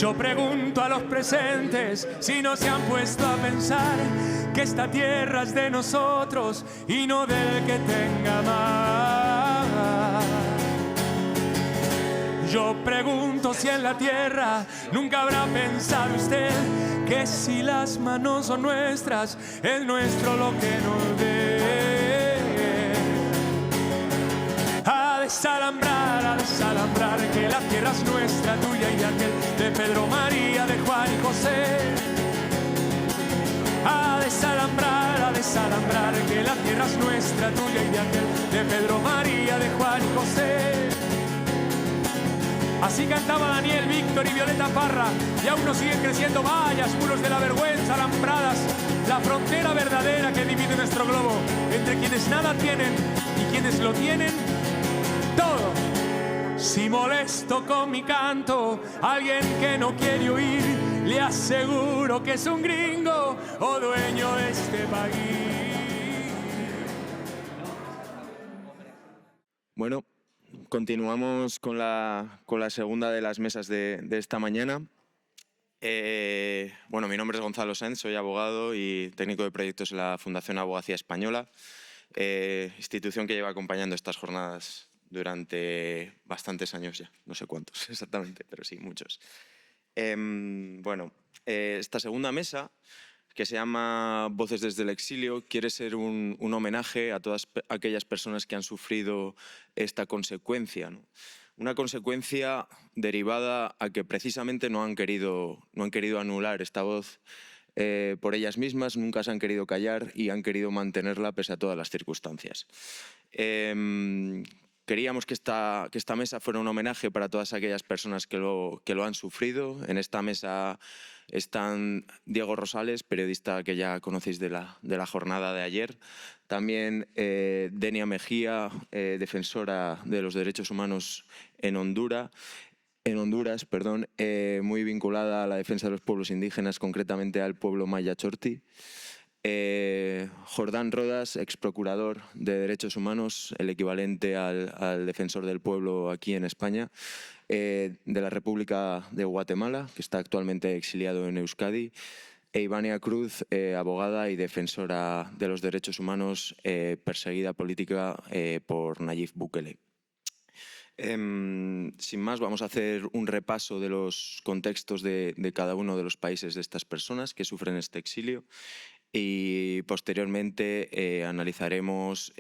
Yo pregunto a los presentes si no se han puesto a pensar que esta tierra es de nosotros y no del que tenga más. Yo pregunto si en la tierra nunca habrá pensado usted que si las manos son nuestras, es nuestro lo que nos dé. A desalambrar, que la tierra es nuestra, tuya y de aquel, de Pedro, María, de Juan y José. A desalambrar, que la tierra es nuestra, tuya y de aquel, de Pedro, María, de Juan y José. Así cantaba Daniel, Víctor y Violeta Parra, y aún nos siguen creciendo vallas, muros de la vergüenza, alambradas, la frontera verdadera que divide nuestro globo entre quienes nada tienen y quienes lo tienen todo. Si molesto con mi canto a alguien que no quiere oír, le aseguro que es un gringo o dueño de este país. Bueno, continuamos con la segunda de las mesas de esta mañana. Bueno, mi nombre es Gonzalo Sáenz, soy abogado y técnico de proyectos en la Fundación Abogacía Española, institución que lleva acompañando estas jornadas durante bastantes años ya, no sé cuántos exactamente, pero sí, muchos. Bueno, esta segunda mesa, que se llama Voces desde el exilio, quiere ser un homenaje a todas aquellas personas que han sufrido esta consecuencia, ¿no? Una consecuencia derivada a que precisamente no han querido anular esta voz por ellas mismas, nunca se han querido callar y han querido mantenerla pese a todas las circunstancias. Queríamos que esta mesa fuera un homenaje para todas aquellas personas que lo han sufrido. En esta mesa están Diego Rosales, periodista que ya conocéis de la jornada de ayer. También Denia Mejía, defensora de los derechos humanos en Honduras, muy vinculada a la defensa de los pueblos indígenas, concretamente al pueblo maya Chorti. Jordán Rodas, exprocurador de Derechos Humanos, el equivalente al defensor del pueblo aquí en España, de la República de Guatemala, que está actualmente exiliado en Euskadi, e Ivania Cruz, abogada y defensora de los derechos humanos, perseguida política por Nayib Bukele. Sin más, vamos a hacer un repaso de los contextos de cada uno de los países de estas personas que sufren este exilio. Y posteriormente analizaremos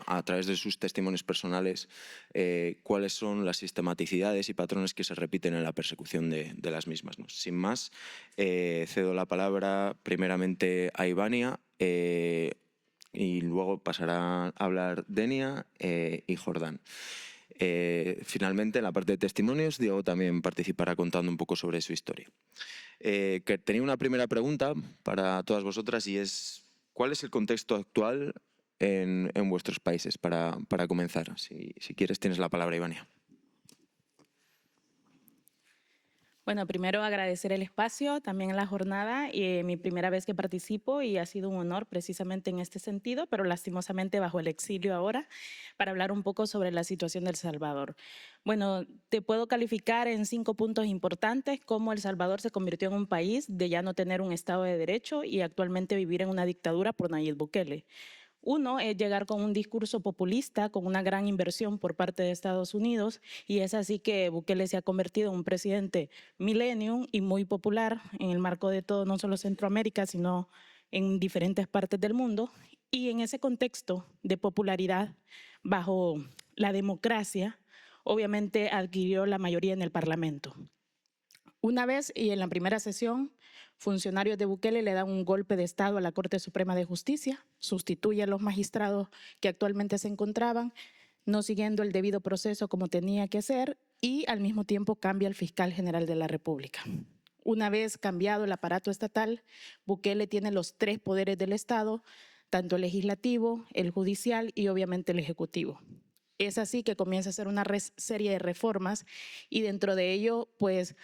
a través de sus testimonios personales cuáles son las sistematicidades y patrones que se repiten en la persecución de las mismas, ¿no? Sin más, cedo la palabra primeramente a Ivania y luego pasará a hablar Denia y Jordán. Finalmente, en la parte de testimonios, Diego también participará contando un poco sobre su historia. Que tenía una primera pregunta para todas vosotras y es ¿cuál es el contexto actual en vuestros países para comenzar? Si quieres tienes la palabra, Ivania. Bueno, primero agradecer el espacio, también en la jornada, mi primera vez que participo y ha sido un honor precisamente en este sentido, pero lastimosamente bajo el exilio ahora, para hablar un poco sobre la situación de El Salvador. Bueno, te puedo calificar en 5 puntos importantes cómo El Salvador se convirtió en un país de ya no tener un Estado de Derecho y actualmente vivir en una dictadura por Nayib Bukele. Uno es llegar con un discurso populista, con una gran inversión por parte de Estados Unidos, y es así que Bukele se ha convertido en un presidente millennium y muy popular en el marco de todo, no solo Centroamérica, sino en diferentes partes del mundo. Y en ese contexto de popularidad, bajo la democracia, obviamente adquirió la mayoría en el Parlamento. Una vez, y en la primera sesión, funcionarios de Bukele le dan un golpe de Estado a la Corte Suprema de Justicia, sustituye a los magistrados que actualmente se encontraban, no siguiendo el debido proceso como tenía que ser, y al mismo tiempo cambia al fiscal general de la República. Una vez cambiado el aparato estatal, Bukele tiene los 3 poderes del Estado, tanto el legislativo, el judicial y obviamente el ejecutivo. Es así que comienza a hacer una serie de reformas y dentro de ello, pues,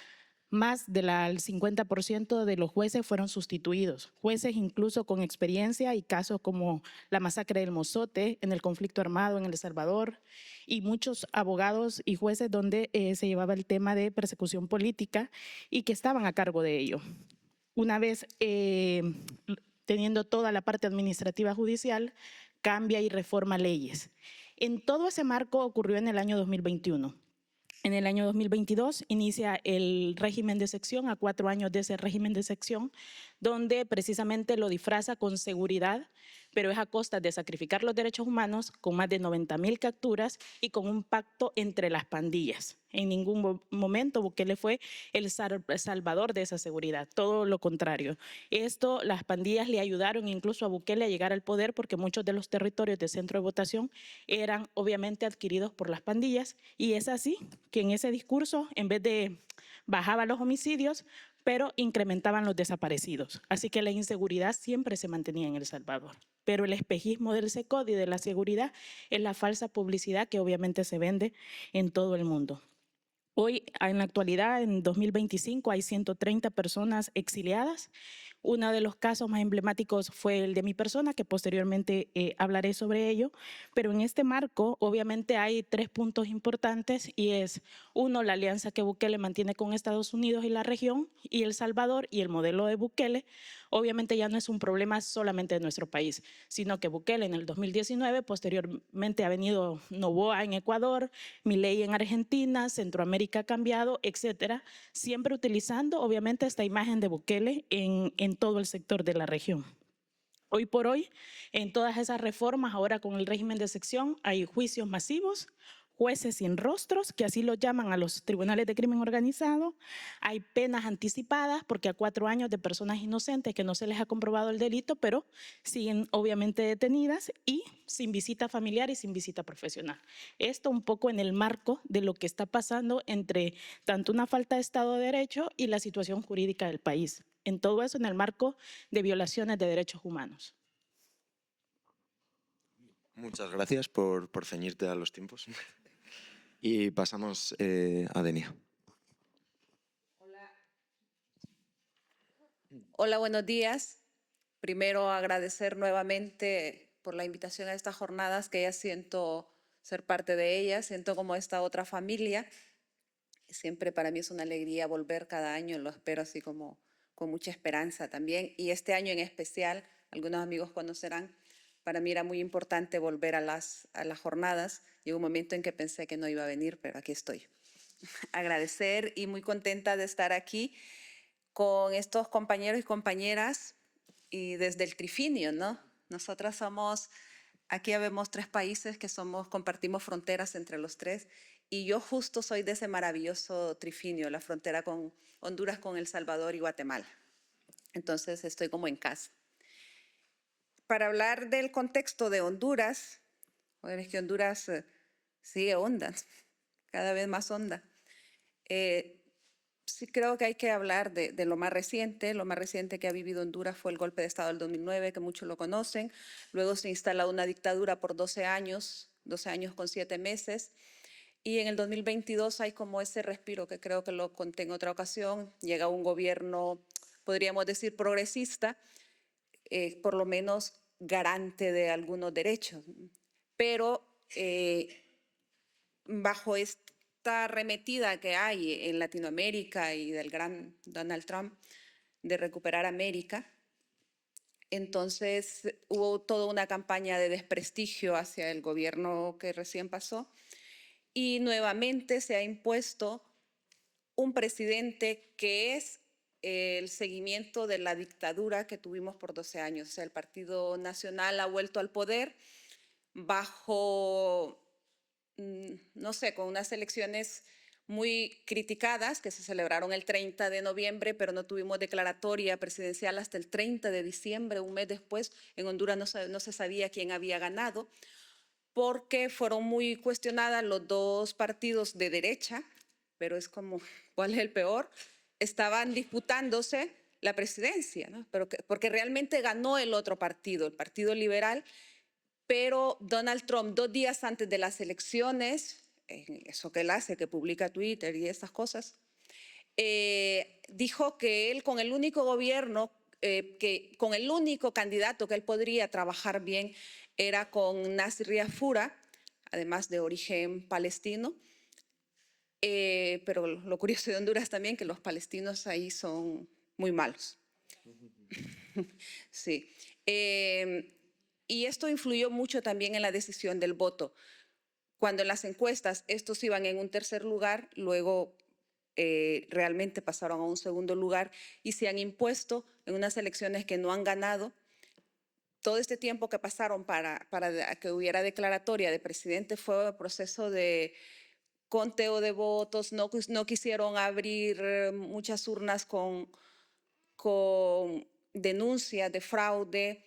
más del 50% de los jueces fueron sustituidos. Jueces incluso con experiencia y casos como la masacre del Mozote, en el conflicto armado en El Salvador, y muchos abogados y jueces donde se llevaba el tema de persecución política y que estaban a cargo de ello. Una vez teniendo toda la parte administrativa judicial, cambia y reforma leyes. En todo ese marco ocurrió en el año 2021. En el año 2022 inicia el régimen de sección, a 4 años de ese régimen de sección, donde precisamente lo disfraza con seguridad, pero es a costa de sacrificar los derechos humanos, con más de 90,000 capturas y con un pacto entre las pandillas. En ningún momento Bukele fue el salvador de esa seguridad, todo lo contrario. Esto, las pandillas le ayudaron incluso a Bukele a llegar al poder porque muchos de los territorios de centro de votación eran obviamente adquiridos por las pandillas, y es así que en ese discurso, en vez de bajaba los homicidios, pero incrementaban los desaparecidos. Así que la inseguridad siempre se mantenía en El Salvador. Pero el espejismo del SECOD y de la seguridad es la falsa publicidad que obviamente se vende en todo el mundo. Hoy, en la actualidad, en 2025, hay 130 personas exiliadas. Uno de los casos más emblemáticos fue el de mi persona, que posteriormente hablaré sobre ello. Pero en este marco, obviamente, hay 3 puntos importantes y es, uno, la alianza que Bukele mantiene con Estados Unidos y la región, y El Salvador y el modelo de Bukele. Obviamente ya no es un problema solamente de nuestro país, sino que Bukele en el 2019, posteriormente ha venido Noboa en Ecuador, Milei en Argentina, Centroamérica ha cambiado, etcétera, siempre utilizando obviamente esta imagen de Bukele en todo el sector de la región. Hoy por hoy, en todas esas reformas, ahora con el régimen de sección, hay juicios masivos, jueces sin rostros, que así lo llaman a los tribunales de crimen organizado. Hay penas anticipadas, porque a 4 años de personas inocentes que no se les ha comprobado el delito, pero siguen obviamente detenidas, y sin visita familiar y sin visita profesional. Esto un poco en el marco de lo que está pasando entre tanto una falta de Estado de Derecho y la situación jurídica del país. En todo eso en el marco de violaciones de derechos humanos. Muchas gracias por ceñirte a los tiempos. Y pasamos a Denia. Hola, buenos días. Primero agradecer nuevamente por la invitación a estas jornadas, que ya siento ser parte de ellas, siento como esta otra familia. Siempre para mí es una alegría volver cada año, lo espero así como con mucha esperanza también. Y este año en especial, algunos amigos conocerán, para mí era muy importante volver a las jornadas. Llegó un momento en que pensé que no iba a venir, pero aquí estoy. Agradecer y muy contenta de estar aquí con estos compañeros y compañeras y desde el trifinio, ¿no? Nosotras somos, aquí habemos 3 países que compartimos fronteras entre los 3, y yo justo soy de ese maravilloso trifinio, la frontera con Honduras, con El Salvador y Guatemala. Entonces estoy como en casa. Para hablar del contexto de Honduras, es que Honduras sigue honda, cada vez más honda. Sí creo que hay que hablar de lo más reciente. Lo más reciente que ha vivido Honduras fue el golpe de Estado del 2009, que muchos lo conocen. Luego se instala una dictadura por 12 años con 7 meses. Y en el 2022 hay como ese respiro, que creo que lo conté en otra ocasión. Llega un gobierno, podríamos decir, progresista, por lo menos garante de algunos derechos. Pero bajo esta arremetida que hay en Latinoamérica y del gran Donald Trump de recuperar América, entonces hubo toda una campaña de desprestigio hacia el gobierno que recién pasó, y nuevamente se ha impuesto un presidente que es el seguimiento de la dictadura que tuvimos por 12 años. O sea, el Partido Nacional ha vuelto al poder bajo, no sé, con unas elecciones muy criticadas que se celebraron el 30 de noviembre, pero no tuvimos declaratoria presidencial hasta el 30 de diciembre, un mes después. En Honduras no se sabía quién había ganado, porque fueron muy cuestionadas los 2 partidos de derecha, pero es como, ¿cuál es el peor? Estaban disputándose la presidencia, ¿no? Porque realmente ganó el otro partido, el Partido Liberal, pero Donald Trump, 2 días antes de las elecciones, eso que él hace, que publica Twitter y estas cosas, dijo que él con el único gobierno, con el único candidato que él podría trabajar bien era con Nasir Yafura, además de origen palestino. Pero lo curioso de Honduras también que los palestinos ahí son muy malos. Sí. Y esto influyó mucho también en la decisión del voto. Cuando en las encuestas estos iban en un tercer lugar, luego realmente pasaron a un segundo lugar y se han impuesto en unas elecciones que no han ganado. Todo este tiempo que pasaron para que hubiera declaratoria de presidente fue un proceso de conteo de votos, no quisieron abrir muchas urnas con denuncias de fraude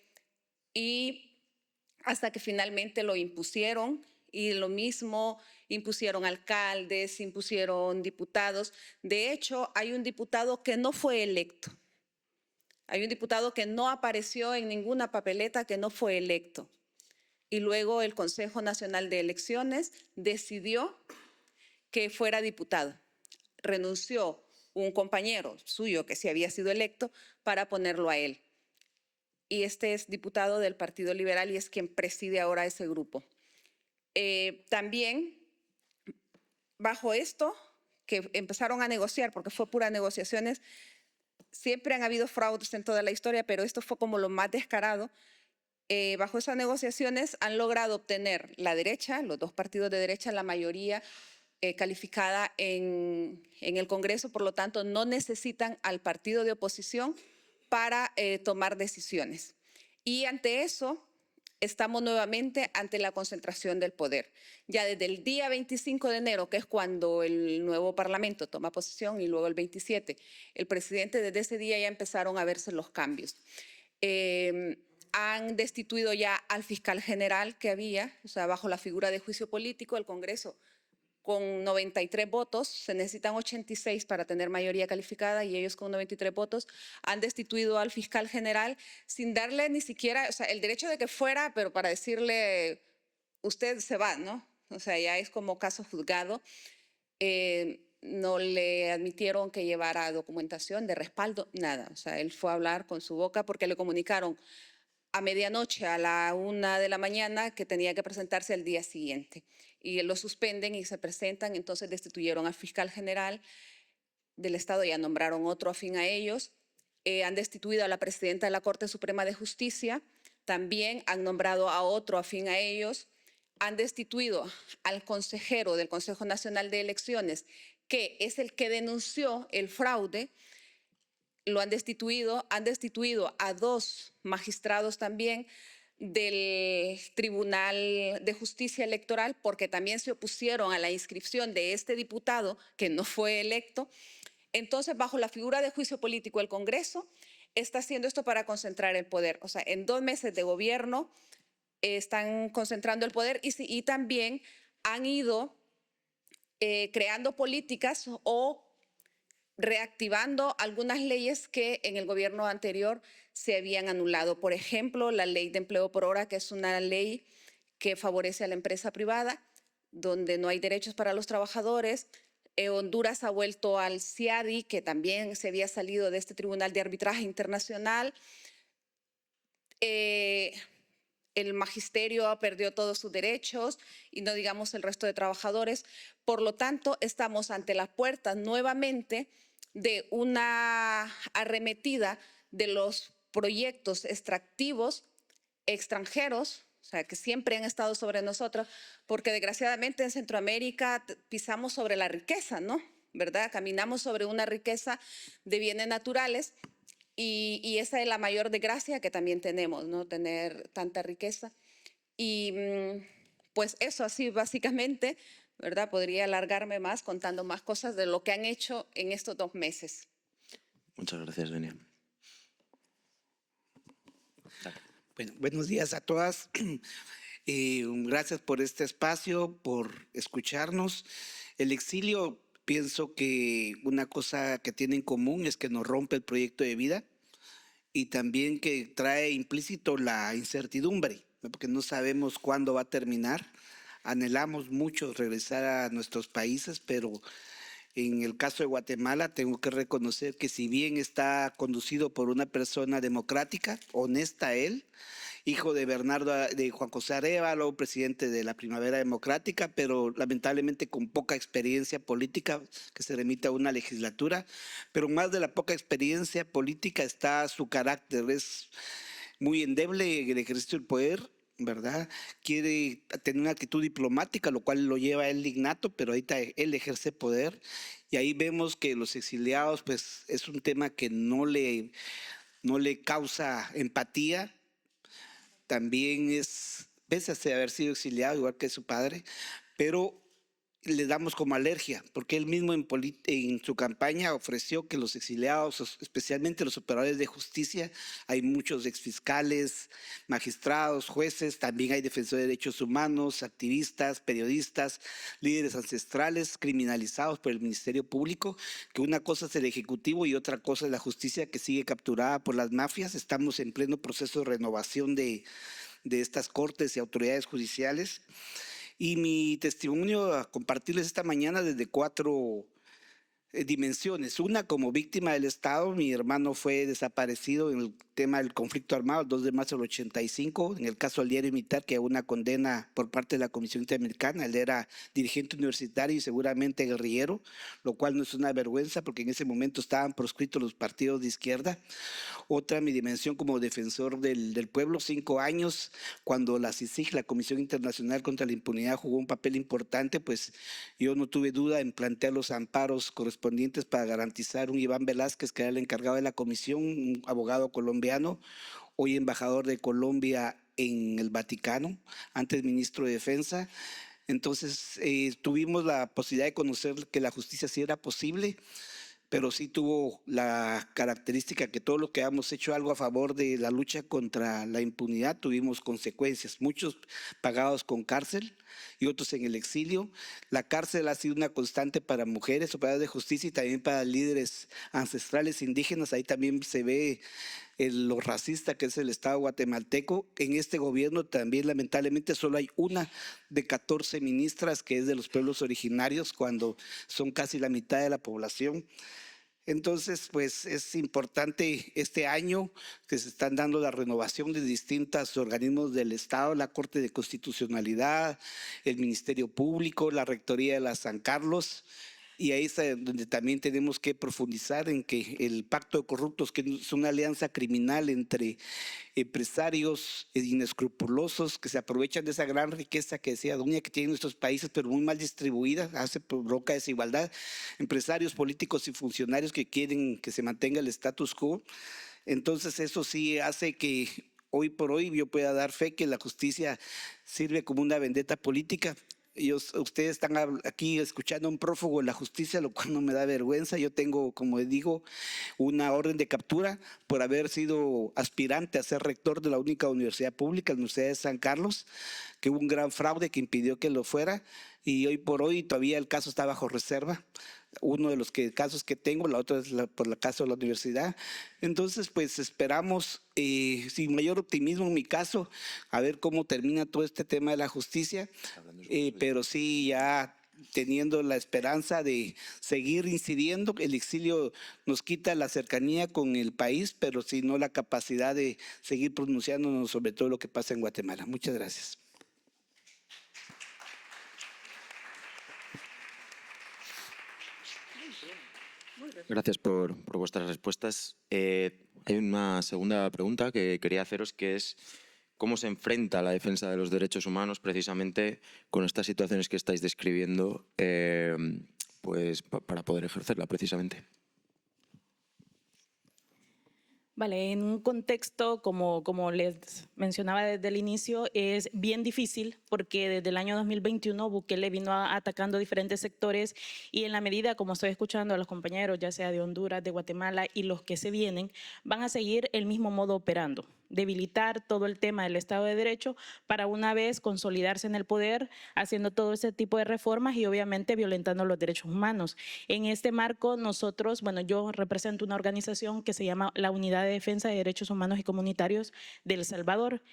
y hasta que finalmente lo impusieron y lo mismo impusieron alcaldes, impusieron diputados. De hecho, hay un diputado que no fue electo. Hay un diputado que no apareció en ninguna papeleta, que no fue electo. Y luego el Consejo Nacional de Elecciones decidió que fuera diputado. Renunció un compañero suyo que sí había sido electo para ponerlo a él. Y este es diputado del Partido Liberal y es quien preside ahora ese grupo. También, bajo esto, que empezaron a negociar, porque fue pura negociaciones, siempre han habido fraudes en toda la historia, pero esto fue como lo más descarado. Bajo esas negociaciones han logrado obtener la derecha, los dos partidos de derecha, la mayoría calificada en el Congreso, por lo tanto no necesitan al partido de oposición para tomar decisiones. Y ante eso estamos nuevamente ante la concentración del poder. Ya desde el día 25 de enero, que es cuando el nuevo Parlamento toma posesión, y luego el 27, el presidente, desde ese día ya empezaron a verse los cambios. Han destituido ya al fiscal general que había, o sea, bajo la figura de juicio político, el Congreso con 93 votos, se necesitan 86 para tener mayoría calificada y ellos con 93 votos han destituido al fiscal general sin darle ni siquiera, o sea, el derecho de que fuera, pero para decirle, usted se va, ¿no? O sea, ya es como caso juzgado. No le admitieron que llevara documentación de respaldo, nada. O sea, él fue a hablar con su boca porque le comunicaron a medianoche, a la 1 de la mañana, que tenía que presentarse al día siguiente. Y lo suspenden y se presentan, entonces destituyeron al fiscal general del Estado, ya nombraron otro afín a ellos. Han destituido a la presidenta de la Corte Suprema de Justicia, también han nombrado a otro afín a ellos. Han destituido al consejero del Consejo Nacional de Elecciones, que es el que denunció el fraude. Lo han destituido a 2 magistrados también del Tribunal de Justicia Electoral porque también se opusieron a la inscripción de este diputado que no fue electo. Entonces, bajo la figura de juicio político, el Congreso está haciendo esto para concentrar el poder. O sea, en 2 meses de gobierno están concentrando el poder y también han ido creando políticas o reactivando algunas leyes que en el gobierno anterior se habían anulado. Por ejemplo, la ley de empleo por hora, que es una ley que favorece a la empresa privada, donde no hay derechos para los trabajadores. Honduras ha vuelto al CIADI, que también se había salido de este Tribunal de Arbitraje Internacional. El magisterio perdió todos sus derechos y no digamos el resto de trabajadores. Por lo tanto, estamos ante las puertas nuevamente de una arremetida de los proyectos extractivos extranjeros, o sea, que siempre han estado sobre nosotros, porque desgraciadamente en Centroamérica pisamos sobre la riqueza, ¿no? ¿Verdad? Caminamos sobre una riqueza de bienes naturales y esa es la mayor desgracia que también tenemos, ¿no? Tener tanta riqueza. Y pues eso así básicamente, ¿verdad? Podría alargarme más contando más cosas de lo que han hecho en estos 2 meses. Muchas gracias, Benia. Bueno, buenos días a todas. Gracias por este espacio, por escucharnos. El exilio, pienso que una cosa que tiene en común es que nos rompe el proyecto de vida y también que trae implícito la incertidumbre, ¿no? Porque no sabemos cuándo va a terminar. Anhelamos mucho regresar a nuestros países, pero En el caso de Guatemala, tengo que reconocer que si bien está conducido por una persona democrática, honesta él, hijo de de Juan José Arévalo, presidente de la Primavera Democrática, pero lamentablemente con poca experiencia política, que se remite a una legislatura, pero más de la poca experiencia política está su carácter, es muy endeble en el ejercicio del poder, ¿verdad? Quiere tener una actitud diplomática, lo cual lo lleva a él innato, pero ahorita él ejerce poder, y ahí vemos que los exiliados, pues es un tema que no le causa empatía. También pese a haber sido exiliado, igual que su padre, pero le damos como alergia, porque él mismo en su campaña ofreció que los exiliados, especialmente los operadores de justicia, hay muchos exfiscales, magistrados, jueces, también hay defensores de derechos humanos, activistas, periodistas, líderes ancestrales criminalizados por el Ministerio Público, que una cosa es el Ejecutivo y otra cosa es la justicia que sigue capturada por las mafias. Estamos en pleno proceso de renovación de estas cortes y autoridades judiciales. Y mi testimonio a compartirles esta mañana desde 4 dimensiones. Una, como víctima del Estado, mi hermano fue desaparecido en el tema del conflicto armado el 2 de marzo del 85, en el caso del diario militar, que hubo una condena por parte de la Comisión Interamericana. Él era dirigente universitario y seguramente guerrillero, lo cual no es una vergüenza porque en ese momento estaban proscritos los partidos de izquierda. Otra, mi dimensión como defensor del pueblo, 5 años, cuando la CICIG, la Comisión Internacional contra la Impunidad, jugó un papel importante, pues yo no tuve duda en plantear los amparos correspondientes para garantizar un Iván Velázquez, que era el encargado de la comisión, un abogado colombiano, hoy embajador de Colombia en el Vaticano, antes ministro de Defensa. Entonces tuvimos la posibilidad de conocer que la justicia sí era posible, pero sí tuvo la característica que todo lo que hemos hecho algo a favor de la lucha contra la impunidad tuvimos consecuencias, muchos pagados con cárcel y otros en el exilio. La cárcel ha sido una constante para mujeres, operadoras de justicia y también para líderes ancestrales indígenas. Ahí también se ve lo racista que es el Estado guatemalteco. En este gobierno también lamentablemente solo hay una de 14 ministras que es de los pueblos originarios, cuando son casi la mitad de la población. Entonces, pues es importante este año que se están dando la renovación de distintos organismos del Estado, la Corte de Constitucionalidad, el Ministerio Público, la Rectoría de la San Carlos. Y ahí es donde también tenemos que profundizar en que el pacto de corruptos, que es una alianza criminal entre empresarios inescrupulosos que se aprovechan de esa gran riqueza que decía Dunia que tienen nuestros países, pero muy mal distribuida, provoca desigualdad. Empresarios, políticos y funcionarios que quieren que se mantenga el status quo. Entonces eso sí hace que hoy por hoy yo pueda dar fe que la justicia sirve como una vendetta política. Ustedes están aquí escuchando a un prófugo de la justicia, lo cual no me da vergüenza. Yo tengo, como digo, una orden de captura por haber sido aspirante a ser rector de la única universidad pública, la Universidad de San Carlos, que hubo un gran fraude que impidió que lo fuera, y hoy por hoy todavía el caso está bajo reserva. Uno de los casos que tengo, la otra es por el caso de la universidad. Entonces, pues esperamos, sin mayor optimismo en mi caso, a ver cómo termina todo este tema de la justicia, pero sí ya teniendo la esperanza de seguir incidiendo. El exilio nos quita la cercanía con el país, pero sí no la capacidad de seguir pronunciándonos sobre todo lo que pasa en Guatemala. Muchas gracias. Gracias por vuestras respuestas. Hay una segunda pregunta que quería haceros, que es ¿cómo se enfrenta la defensa de los derechos humanos precisamente con estas situaciones que estáis describiendo pues, para poder ejercerla precisamente? Vale, en un contexto, como les mencionaba desde el inicio, es bien difícil porque desde el año 2021 Bukele vino atacando diferentes sectores y en la medida, como estoy escuchando a los compañeros, ya sea de Honduras, de Guatemala y los que se vienen, van a seguir el mismo modo operando, debilitar todo el tema del Estado de Derecho para una vez consolidarse en el poder, haciendo todo ese tipo de reformas y obviamente violentando los derechos humanos. En este marco nosotros, bueno, yo represento una organización que se llama la Unidad de Defensa de Derechos Humanos y Comunitarios de El Salvador,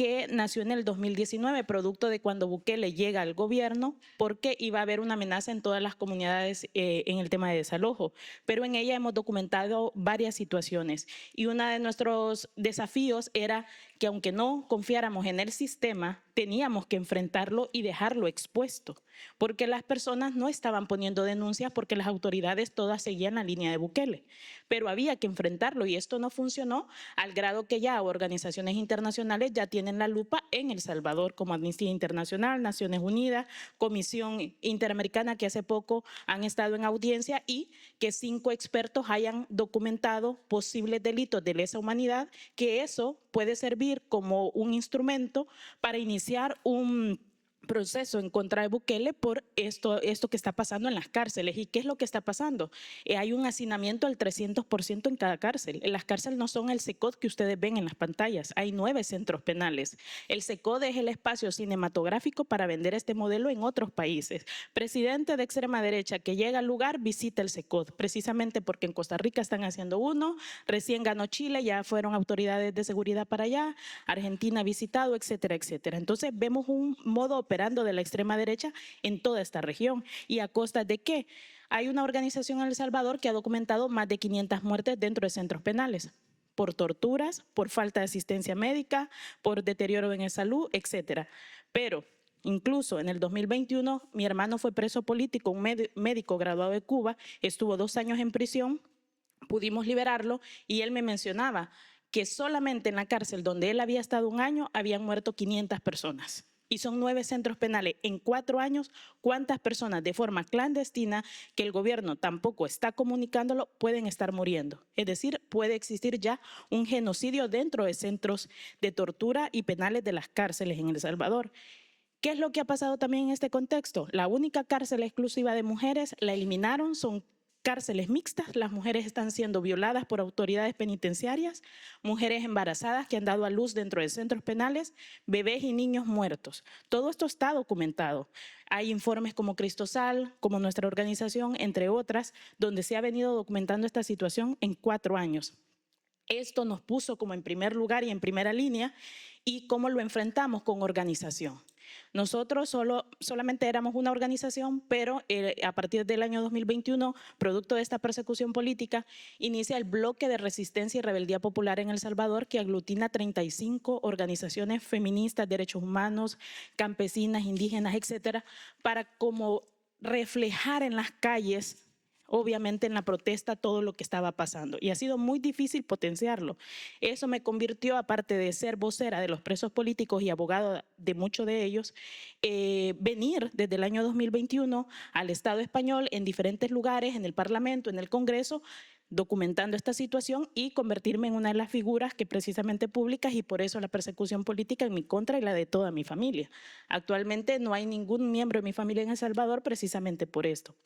que nació en el 2019, producto de cuando Bukele llega al gobierno, porque iba a haber una amenaza en todas las comunidades en el tema de desalojo. Pero en ella hemos documentado varias situaciones y uno de nuestros desafíos era que aunque no confiáramos en el sistema, teníamos que enfrentarlo y dejarlo expuesto, porque las personas no estaban poniendo denuncias porque las autoridades todas seguían la línea de Bukele, pero había que enfrentarlo y esto no funcionó al grado que ya organizaciones internacionales ya tienen la lupa en El Salvador, como Amnistía Internacional, Naciones Unidas, Comisión Interamericana, que hace poco han estado en audiencia, y que 5 expertos hayan documentado posibles delitos de lesa humanidad, que eso puede servir como un instrumento para iniciar un proceso en contra de Bukele por esto que está pasando en las cárceles. ¿Y qué es lo que está pasando? Hay un hacinamiento del 300% en cada cárcel. Las cárceles no son el CECOD que ustedes ven en las pantallas. Hay 9 centros penales. El CECOD es el espacio cinematográfico para vender este modelo en otros países. Presidente de extrema derecha que llega al lugar visita el CECOD, precisamente porque en Costa Rica están haciendo uno, recién ganó Chile, ya fueron autoridades de seguridad para allá, Argentina ha visitado, etcétera, etcétera. Entonces vemos un modo operando de la extrema derecha en toda esta región. ¿Y a costa de qué? Hay una organización en El Salvador que ha documentado más de 500 muertes dentro de centros penales, por torturas, por falta de asistencia médica, por deterioro en la salud, etcétera. Pero incluso en el 2021, mi hermano fue preso político, un médico graduado de Cuba, estuvo 2 años en prisión, pudimos liberarlo y él me mencionaba que solamente en la cárcel donde él había estado 1 año habían muerto 500 personas. Y son 9 centros penales en 4 años. ¿Cuántas personas de forma clandestina, que el gobierno tampoco está comunicándolo, pueden estar muriendo? Es decir, puede existir ya un genocidio dentro de centros de tortura y penales de las cárceles en El Salvador. ¿Qué es lo que ha pasado también en este contexto? La única cárcel exclusiva de mujeres la eliminaron, son cárceles mixtas, las mujeres están siendo violadas por autoridades penitenciarias, mujeres embarazadas que han dado a luz dentro de centros penales, bebés y niños muertos. Todo esto está documentado. Hay informes como Cristosal, como nuestra organización, entre otras, donde se ha venido documentando esta situación en 4 años. Esto nos puso como en primer lugar y en primera línea, y cómo lo enfrentamos con organización. Nosotros solamente éramos una organización, pero a partir del año 2021, producto de esta persecución política, inicia el Bloque de Resistencia y Rebeldía Popular en El Salvador, que aglutina 35 organizaciones feministas, derechos humanos, campesinas, indígenas, etcétera, para como reflejar en las calles, obviamente en la protesta, todo lo que estaba pasando. Y ha sido muy difícil potenciarlo. Eso me convirtió, aparte de ser vocera de los presos políticos y abogada de muchos de ellos, venir desde el año 2021 al Estado español en diferentes lugares, en el Parlamento, en el Congreso, documentando esta situación y convertirme en una de las figuras que precisamente públicas, y por eso la persecución política en mi contra y la de toda mi familia. Actualmente no hay ningún miembro de mi familia en El Salvador precisamente por esto.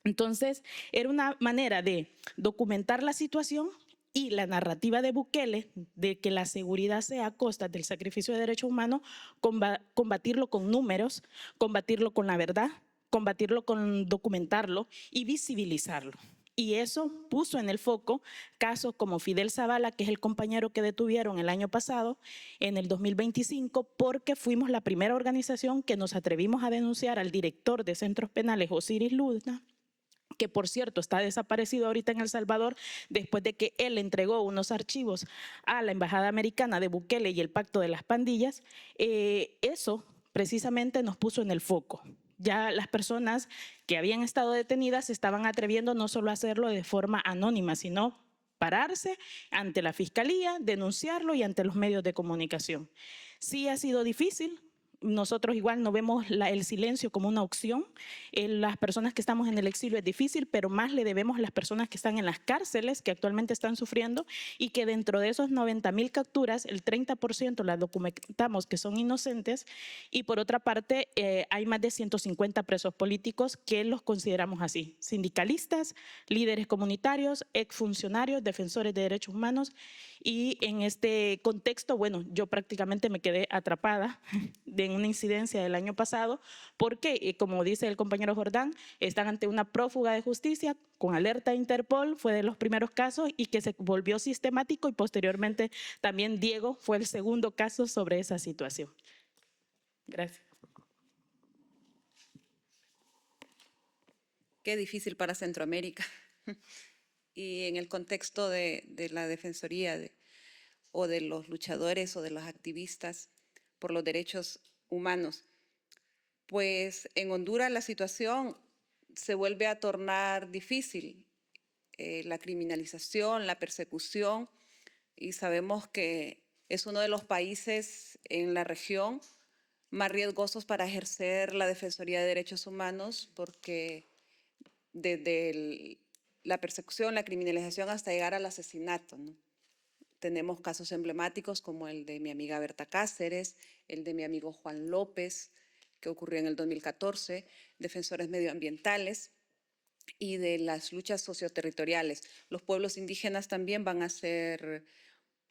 Entonces, era una manera de documentar la situación y la narrativa de Bukele de que la seguridad sea a costa del sacrificio de derechos humanos, combatirlo con números, combatirlo con la verdad, combatirlo con documentarlo y visibilizarlo. Y eso puso en el foco casos como Fidel Zavala, que es el compañero que detuvieron el año pasado, en el 2025, porque fuimos la primera organización que nos atrevimos a denunciar al director de centros penales, Osiris Luna, que por cierto está desaparecido ahorita en El Salvador, después de que él entregó unos archivos a la Embajada Americana de Bukele y el Pacto de las Pandillas. Eso precisamente nos puso en el foco. Ya las personas que habían estado detenidas se estaban atreviendo no solo a hacerlo de forma anónima, sino pararse ante la Fiscalía, denunciarlo y ante los medios de comunicación. Sí ha sido difícil. Nosotros igual no vemos el silencio como una opción. Las personas que estamos en el exilio es difícil, pero más le debemos a las personas que están en las cárceles, que actualmente están sufriendo, y que dentro de esos 90.000 capturas, el 30% las documentamos que son inocentes, y por otra parte hay más de 150 presos políticos que los consideramos así: sindicalistas, líderes comunitarios, exfuncionarios, defensores de derechos humanos. Y en este contexto, bueno, yo prácticamente me quedé atrapada en en una incidencia del año pasado, porque, como dice el compañero Jordán, están ante una prófuga de justicia con alerta de Interpol, fue de los primeros casos y que se volvió sistemático, y posteriormente también Diego fue el segundo caso sobre esa situación. Gracias. Qué difícil para Centroamérica. Y en el contexto de la Defensoría o de los luchadores o de los activistas por los derechos humanos, pues en Honduras la situación se vuelve a tornar difícil. La criminalización, la persecución, y sabemos que es uno de los países en la región más riesgosos para ejercer la Defensoría de Derechos Humanos, porque desde la persecución, la criminalización hasta llegar al asesinato, ¿no? Tenemos casos emblemáticos como el de mi amiga Berta Cáceres, el de mi amigo Juan López, que ocurrió en el 2014, defensores medioambientales, y de las luchas socioterritoriales. Los pueblos indígenas también van a ser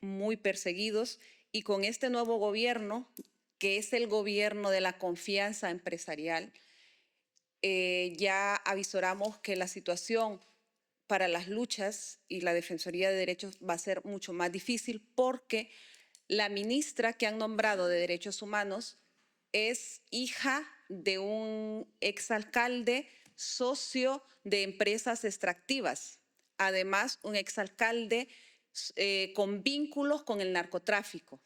muy perseguidos, y con este nuevo gobierno, que es el gobierno de la confianza empresarial, ya avisoramos que la situación para las luchas y la Defensoría de Derechos va a ser mucho más difícil, porque la ministra que han nombrado de Derechos Humanos es hija de un exalcalde socio de empresas extractivas, además un exalcalde con vínculos con el narcotráfico.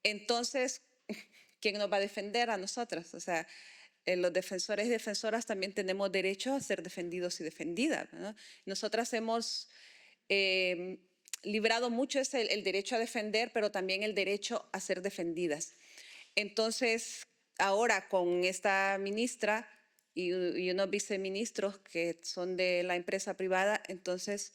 Entonces, ¿quién nos va a defender a nosotras? O sea, los defensores y defensoras también tenemos derecho a ser defendidos y defendidas, ¿no? Nosotras hemos librado mucho el derecho a defender, pero también el derecho a ser defendidas. Entonces, ahora con esta ministra y unos viceministros que son de la empresa privada, entonces,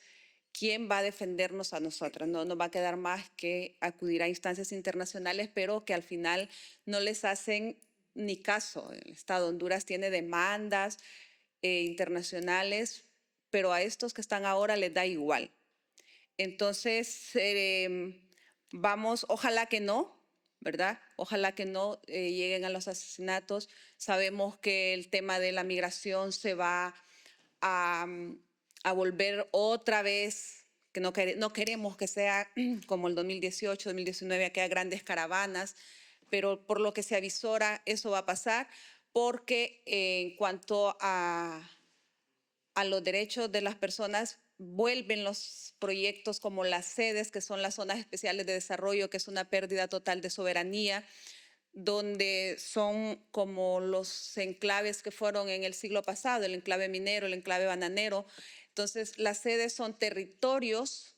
¿quién va a defendernos a nosotras? No nos va a quedar más que acudir a instancias internacionales, pero que al final no les hacen ni caso. El Estado de Honduras tiene demandas internacionales, pero a estos que están ahora les da igual. Entonces, vamos, ojalá que no, ¿verdad? Ojalá que no lleguen a los asesinatos. Sabemos que el tema de la migración se va a volver otra vez, que no queremos que sea como el 2018, 2019, aquellas grandes caravanas, pero por lo que se avisora, eso va a pasar, porque en cuanto a los derechos de las personas, vuelven los proyectos como las sedes, que son las zonas especiales de desarrollo, que es una pérdida total de soberanía, donde son como los enclaves que fueron en el siglo pasado, el enclave minero, el enclave bananero. Entonces, las sedes son territorios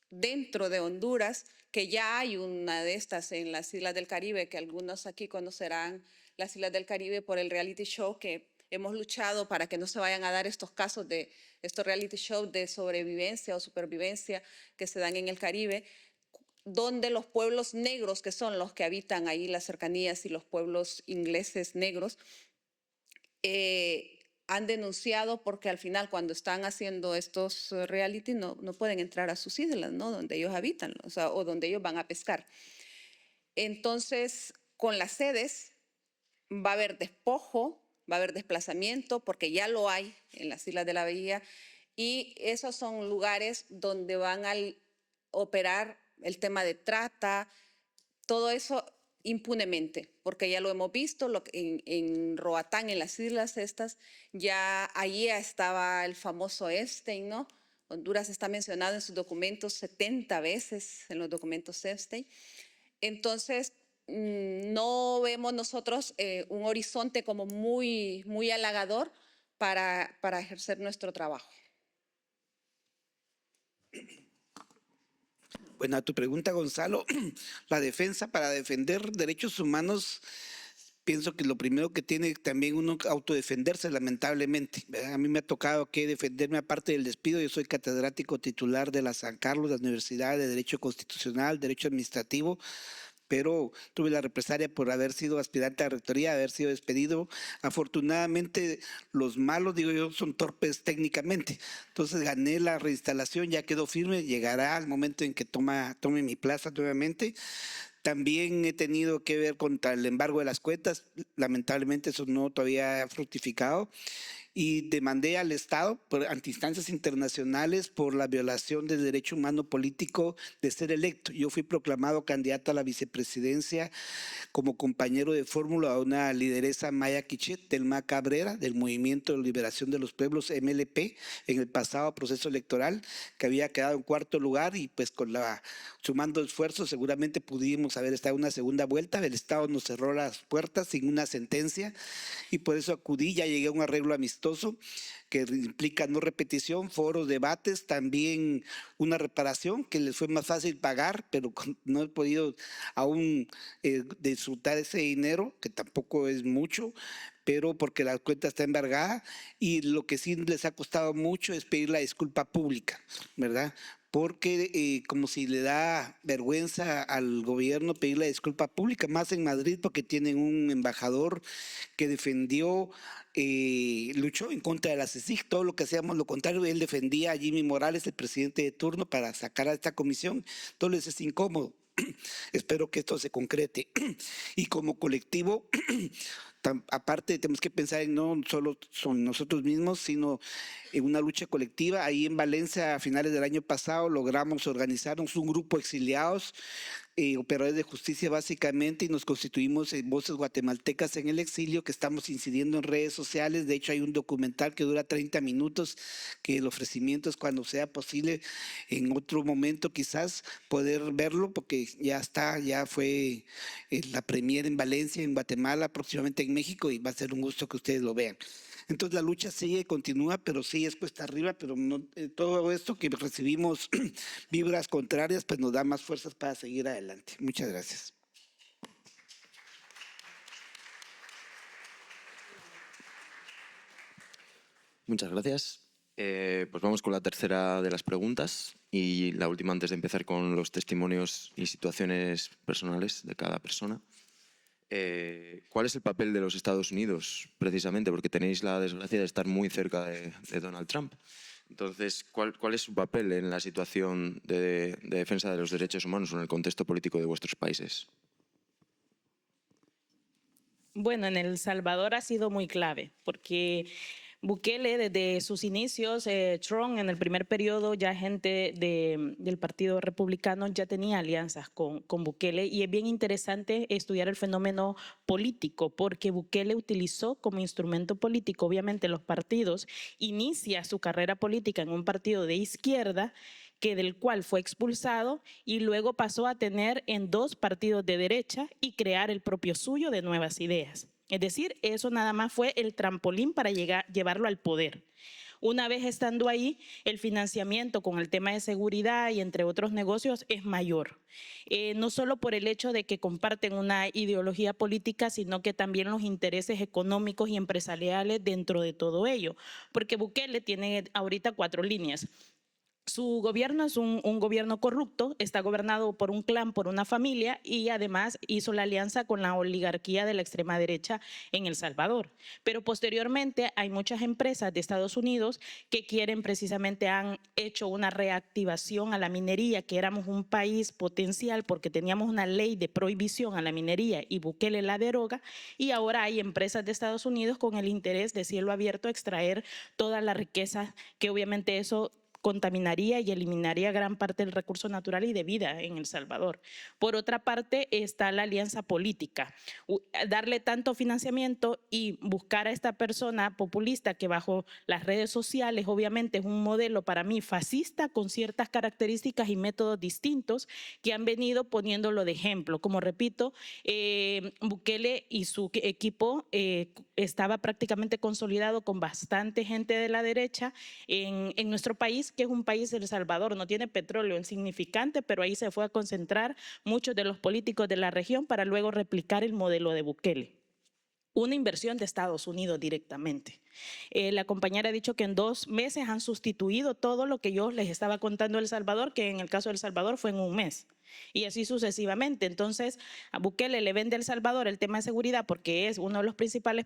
dentro de Honduras, que ya hay una de estas en las Islas del Caribe, que algunos aquí conocerán las Islas del Caribe por el reality show, que hemos luchado para que no se vayan a dar estos casos de estos reality shows de sobrevivencia o supervivencia que se dan en el Caribe, donde los pueblos negros, que son los que habitan ahí las cercanías, y los pueblos ingleses negros, han denunciado, porque al final cuando están haciendo estos reality no pueden entrar a sus islas, ¿no? Donde ellos habitan, o sea, o donde ellos van a pescar. Entonces, con las sedes va a haber despojo, va a haber desplazamiento, porque ya lo hay en las Islas de la Bahía, y esos son lugares donde van a operar el tema de trata, todo eso impunemente, porque ya lo hemos visto en Roatán, en las islas estas, ya allí estaba el famoso Epstein, ¿no? Honduras está mencionado en sus documentos 70 veces, en los documentos Epstein. Entonces, no vemos nosotros un horizonte como muy, muy halagador para ejercer nuestro trabajo. Bueno, a tu pregunta, Gonzalo, la defensa para defender derechos humanos, pienso que lo primero que tiene también uno autodefenderse, lamentablemente, ¿verdad? A mí me ha tocado que defenderme, aparte del despido. Yo soy catedrático titular de la San Carlos, la Universidad de Derecho Constitucional, Derecho Administrativo, pero tuve la represalia por haber sido aspirante a rectoría, haber sido despedido. Afortunadamente, los malos, digo yo, son torpes técnicamente. Entonces gané la reinstalación, ya quedó firme, llegará el momento en que tome mi plaza nuevamente. También he tenido que ver contra el embargo de las cuentas. Lamentablemente eso no todavía ha fructificado. Y demandé al Estado ante instancias internacionales por la violación del derecho humano político de ser electo. Yo fui proclamado candidato a la vicepresidencia como compañero de fórmula a una lideresa maya quiché, Telma Cabrera, del Movimiento de Liberación de los Pueblos, MLP, en el pasado proceso electoral, que había quedado en cuarto lugar, y pues sumando esfuerzos seguramente pudimos haber estado en una segunda vuelta. El Estado nos cerró las puertas sin una sentencia y por eso acudí, ya llegué a un arreglo amistoso que implica no repetición, foros, debates, también una reparación que les fue más fácil pagar, pero no he podido aún disfrutar ese dinero, que tampoco es mucho, pero porque la cuenta está embargada, y lo que sí les ha costado mucho es pedir la disculpa pública, ¿verdad? Porque como si le da vergüenza al gobierno pedir la disculpa pública, más en Madrid porque tienen un embajador que defendió, luchó en contra de la CICIG, todo lo que hacíamos lo contrario. Él defendía a Jimmy Morales, el presidente de turno, para sacar a esta comisión. Entonces es incómodo. Espero que esto se concrete. Y como colectivo, aparte tenemos que pensar en no solo son nosotros mismos, sino en una lucha colectiva. Ahí en Valencia, a finales del año pasado, logramos organizarnos un grupo de exiliados, operadores de justicia básicamente, y nos constituimos en Voces Guatemaltecas en el Exilio, que estamos incidiendo en redes sociales. De hecho, hay un documental que dura 30 minutos, que el ofrecimiento es cuando sea posible, en otro momento quizás, poder verlo, porque ya está, ya fue la premier en Valencia, en Guatemala, próximamente en México, y va a ser un gusto que ustedes lo vean. Entonces la lucha sigue, continúa, pero sí es cuesta arriba, pero no, todo esto que recibimos vibras contrarias, pues nos da más fuerzas para seguir adelante. Muchas gracias. Muchas gracias. Pues vamos con la tercera de las preguntas y la última antes de empezar con los testimonios y situaciones personales de cada persona. ¿Cuál es el papel de los Estados Unidos, precisamente? Porque tenéis la desgracia de estar muy cerca de Donald Trump. Entonces, ¿cuál es su papel en la situación de defensa de los derechos humanos en el contexto político de vuestros países? Bueno, en El Salvador ha sido muy clave, porque Bukele, desde sus inicios, Trump en el primer periodo, ya gente del Partido Republicano ya tenía alianzas con Bukele, y es bien interesante estudiar el fenómeno político, porque Bukele utilizó como instrumento político, obviamente los partidos, inicia su carrera política en un partido de izquierda, del cual fue expulsado, y luego pasó a tener en 2 partidos de derecha y crear el propio suyo de nuevas ideas. Es decir, eso nada más fue el trampolín para llevarlo al poder. Una vez estando ahí, el financiamiento con el tema de seguridad y entre otros negocios es mayor. No solo por el hecho de que comparten una ideología política, sino que también los intereses económicos y empresariales dentro de todo ello. Porque Bukele tiene ahorita 4 líneas. Su gobierno es un gobierno corrupto, está gobernado por un clan, por una familia, y además hizo la alianza con la oligarquía de la extrema derecha en El Salvador. Pero posteriormente hay muchas empresas de Estados Unidos que precisamente han hecho una reactivación a la minería, que éramos un país potencial porque teníamos una ley de prohibición a la minería y Bukele la deroga, y ahora hay empresas de Estados Unidos con el interés de cielo abierto a extraer toda la riqueza, que obviamente eso contaminaría y eliminaría gran parte del recurso natural y de vida en El Salvador. Por otra parte está la alianza política. Darle tanto financiamiento y buscar a esta persona populista que bajo las redes sociales obviamente es un modelo para mí fascista con ciertas características y métodos distintos que han venido poniéndolo de ejemplo. Como repito, Bukele y su equipo estaba prácticamente consolidado con bastante gente de la derecha en nuestro país, que es un país, El Salvador, no tiene petróleo insignificante, pero ahí se fue a concentrar muchos de los políticos de la región para luego replicar el modelo de Bukele. Una inversión de Estados Unidos directamente. La compañera ha dicho que en 2 meses han sustituido todo lo que yo les estaba contando de El Salvador, que en el caso de El Salvador fue en 1 mes. y así sucesivamente. Entonces, a Bukele le vende a El Salvador el tema de seguridad porque es uno de los principales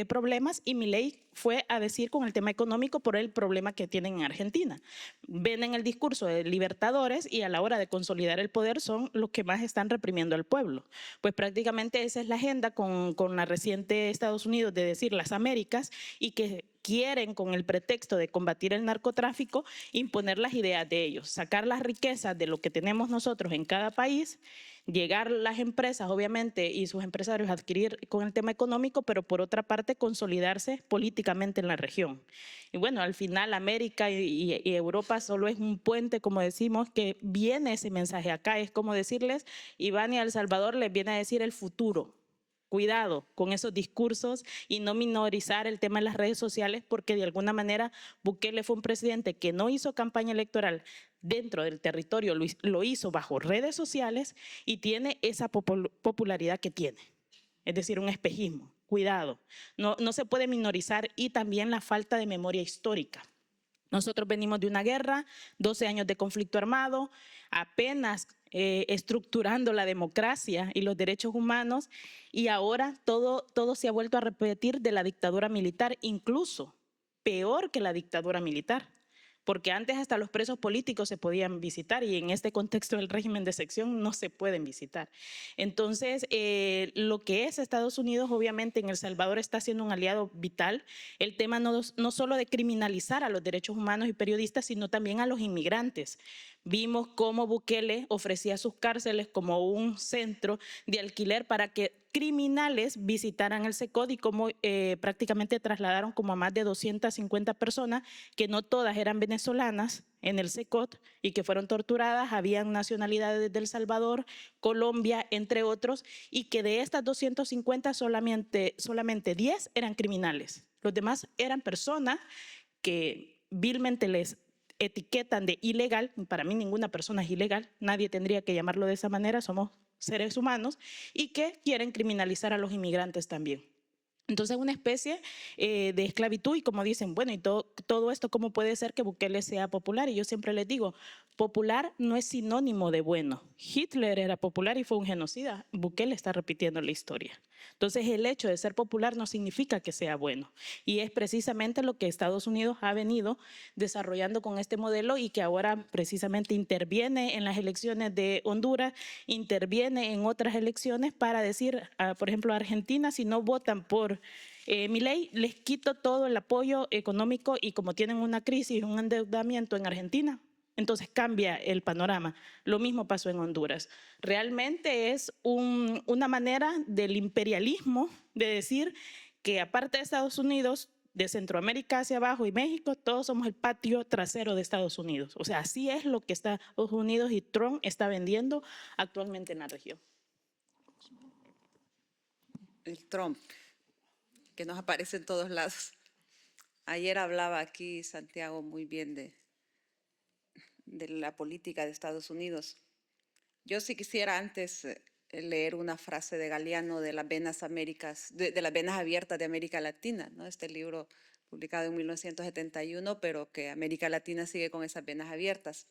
problemas, y Milei fue a decir con el tema económico por el problema que tienen en Argentina. Venden el discurso de libertadores y a la hora de consolidar el poder son los que más están reprimiendo al pueblo. Pues prácticamente esa es la agenda con la reciente Estados Unidos de decir las Américas, y que quieren, con el pretexto de combatir el narcotráfico, imponer las ideas de ellos, sacar las riquezas de lo que tenemos nosotros en cada país, llegar las empresas, obviamente, y sus empresarios a adquirir con el tema económico, pero por otra parte consolidarse políticamente en la región. Y bueno, al final América y Europa solo es un puente, como decimos, que viene ese mensaje acá. Es como decirles, Iván y El Salvador les viene a decir el futuro. Cuidado con esos discursos y no minorizar el tema en las redes sociales, porque de alguna manera Bukele fue un presidente que no hizo campaña electoral dentro del territorio, lo hizo bajo redes sociales y tiene esa popularidad que tiene. Es decir, un espejismo. Cuidado, no se puede minorizar, y también la falta de memoria histórica. Nosotros venimos de una guerra, 12 años de conflicto armado, apenas estructurando la democracia y los derechos humanos, y ahora todo se ha vuelto a repetir de la dictadura militar, incluso peor que la dictadura militar, porque antes hasta los presos políticos se podían visitar, y en este contexto del régimen de excepción no se pueden visitar. Entonces, lo que es Estados Unidos, obviamente en El Salvador está siendo un aliado vital. El tema no solo de criminalizar a los derechos humanos y periodistas, sino también a los inmigrantes. Vimos cómo Bukele ofrecía sus cárceles como un centro de alquiler para que criminales visitaran el CECOD, y cómo prácticamente trasladaron como a más de 250 personas, que no todas eran venezolanas, en el CECOD, y que fueron torturadas. Habían nacionalidades de El Salvador, Colombia, entre otros, y que de estas 250 solamente 10 eran criminales. Los demás eran personas que vilmente les etiquetan de ilegal. Para mí ninguna persona es ilegal, nadie tendría que llamarlo de esa manera, somos seres humanos, y que quieren criminalizar a los inmigrantes también. Entonces, una especie de esclavitud, y como dicen, bueno, y todo esto, ¿cómo puede ser que Bukele sea popular? Y yo siempre les digo, popular no es sinónimo de bueno. Hitler era popular y fue un genocida. Bukele está repitiendo la historia. Entonces, el hecho de ser popular no significa que sea bueno. Y es precisamente lo que Estados Unidos ha venido desarrollando con este modelo, y que ahora precisamente interviene en las elecciones de Honduras, interviene en otras elecciones para decir, por ejemplo, a Argentina, si no votan por Milei, les quito todo el apoyo económico, y como tienen una crisis, un endeudamiento en Argentina, entonces cambia el panorama. Lo mismo pasó en Honduras. Realmente es una manera del imperialismo de decir que, aparte de Estados Unidos, de Centroamérica hacia abajo y México, todos somos el patio trasero de Estados Unidos. O sea, así es lo que Estados Unidos y Trump está vendiendo actualmente en la región. El Trump, que nos aparece en todos lados. Ayer hablaba aquí Santiago muy bien de la política de Estados Unidos. Yo sí quisiera antes leer una frase de Galeano de las venas de las venas abiertas de América Latina, ¿no? Este libro publicado en 1971, pero que América Latina sigue con esas venas abiertas.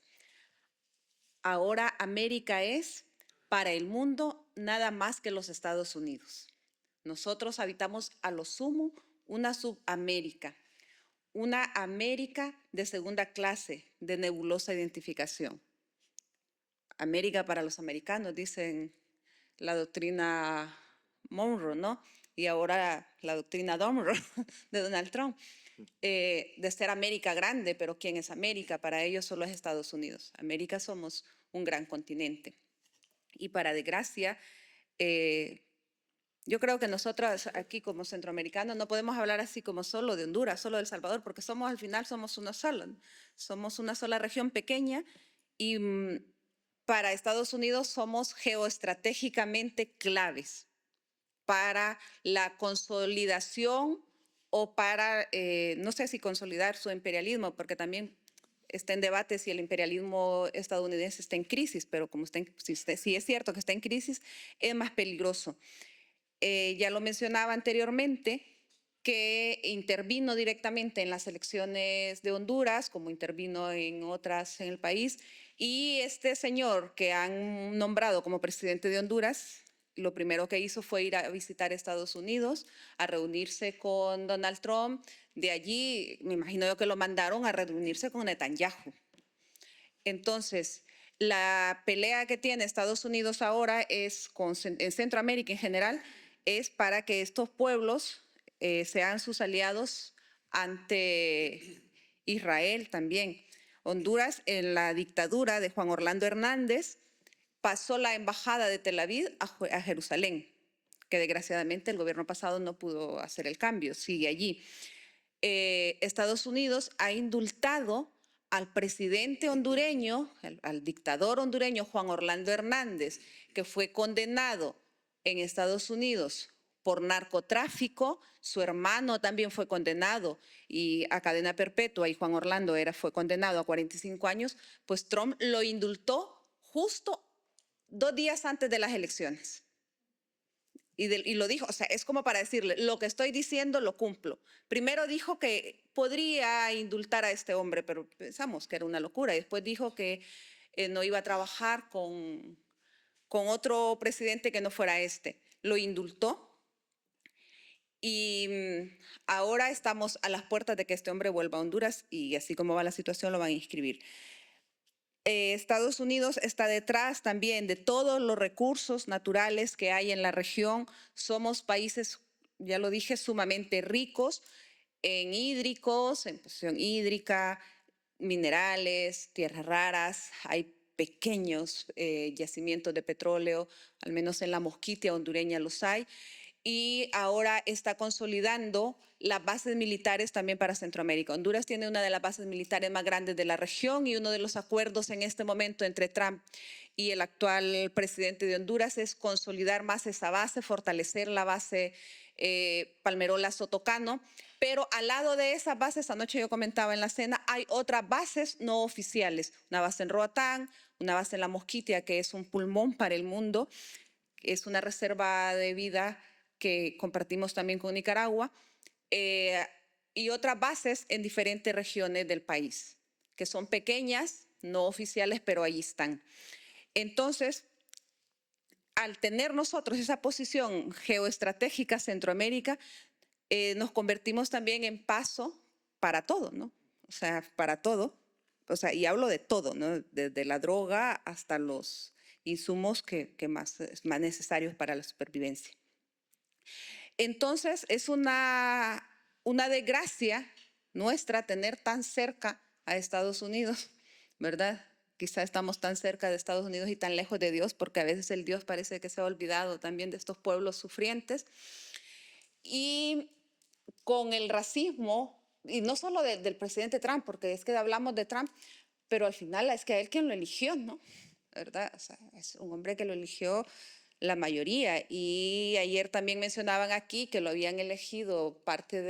Ahora América es para el mundo nada más que los Estados Unidos. Nosotros habitamos a lo sumo una subamérica, una América de segunda clase, de nebulosa identificación. América para los americanos, dicen la doctrina Monroe, ¿no? Y ahora la doctrina Monroe de Donald Trump, de ser América grande, pero ¿quién es América? Para ellos solo es Estados Unidos. América somos un gran continente. Y para desgracia, yo creo que nosotros aquí como centroamericanos no podemos hablar así como solo de Honduras, solo de El Salvador, porque al final somos uno solo, ¿no? Somos una sola región pequeña, y para Estados Unidos somos geoestratégicamente claves para la consolidación o para, no sé si consolidar su imperialismo, porque también está en debate si el imperialismo estadounidense está en crisis, pero como si es cierto que está en crisis, es más peligroso. Ya lo mencionaba anteriormente, que intervino directamente en las elecciones de Honduras, como intervino en otras en el país, Y este señor que han nombrado como presidente de Honduras, lo primero que hizo fue ir a visitar Estados Unidos, a reunirse con Donald Trump. De allí, me imagino yo que lo mandaron a reunirse con Netanyahu. Entonces, la pelea que tiene Estados Unidos ahora es en Centroamérica en general, es para que estos pueblos sean sus aliados ante Israel también. Honduras, en la dictadura de Juan Orlando Hernández, pasó la embajada de Tel Aviv a Jerusalén, que desgraciadamente el gobierno pasado no pudo hacer el cambio, sigue allí. Estados Unidos ha indultado al presidente hondureño, al dictador hondureño Juan Orlando Hernández, que fue condenado en Estados Unidos por narcotráfico. Su hermano también fue condenado y a cadena perpetua, y Juan Orlando fue condenado a 45 años, pues Trump lo indultó justo 2 días antes de las elecciones. Y lo dijo, o sea, es como para decirle, lo que estoy diciendo lo cumplo. Primero dijo que podría indultar a este hombre, pero pensamos que era una locura. Y después dijo que no iba a trabajar con otro presidente que no fuera este. Lo indultó. Y ahora estamos a las puertas de que este hombre vuelva a Honduras y así como va la situación lo van a inscribir. Estados Unidos está detrás también de todos los recursos naturales que hay en la región. Somos países, ya lo dije, sumamente ricos en hídricos, en posición hídrica, minerales, tierras raras. Hay pequeños yacimientos de petróleo, al menos en la Mosquitia hondureña los hay. Y ahora está consolidando las bases militares también para Centroamérica. Honduras tiene una de las bases militares más grandes de la región y uno de los acuerdos en este momento entre Trump y el actual presidente de Honduras es consolidar más esa base, fortalecer la base Palmerola-Sotocano. Pero al lado de esas bases, anoche yo comentaba en la cena, hay otras bases no oficiales. Una base en Roatán, una base en La Mosquitia, que es un pulmón para el mundo, es una reserva de vida que compartimos también con Nicaragua, y otras bases en diferentes regiones del país, que son pequeñas, no oficiales, pero ahí están. Entonces, al tener nosotros esa posición geoestratégica Centroamérica, nos convertimos también en paso para todo, ¿no? O sea, para todo. O sea, y hablo de todo, ¿no? Desde la droga hasta los insumos que más necesarios para la supervivencia. Entonces, es una desgracia nuestra tener tan cerca a Estados Unidos, ¿verdad? Quizá estamos tan cerca de Estados Unidos y tan lejos de Dios, porque a veces el Dios parece que se ha olvidado también de estos pueblos sufrientes. Y con el racismo, y no solo del presidente Trump, porque es que hablamos de Trump, pero al final es que a él quien lo eligió, ¿no? ¿Verdad? O sea, es un hombre que lo eligió la mayoría. Y ayer también mencionaban aquí que lo habían elegido parte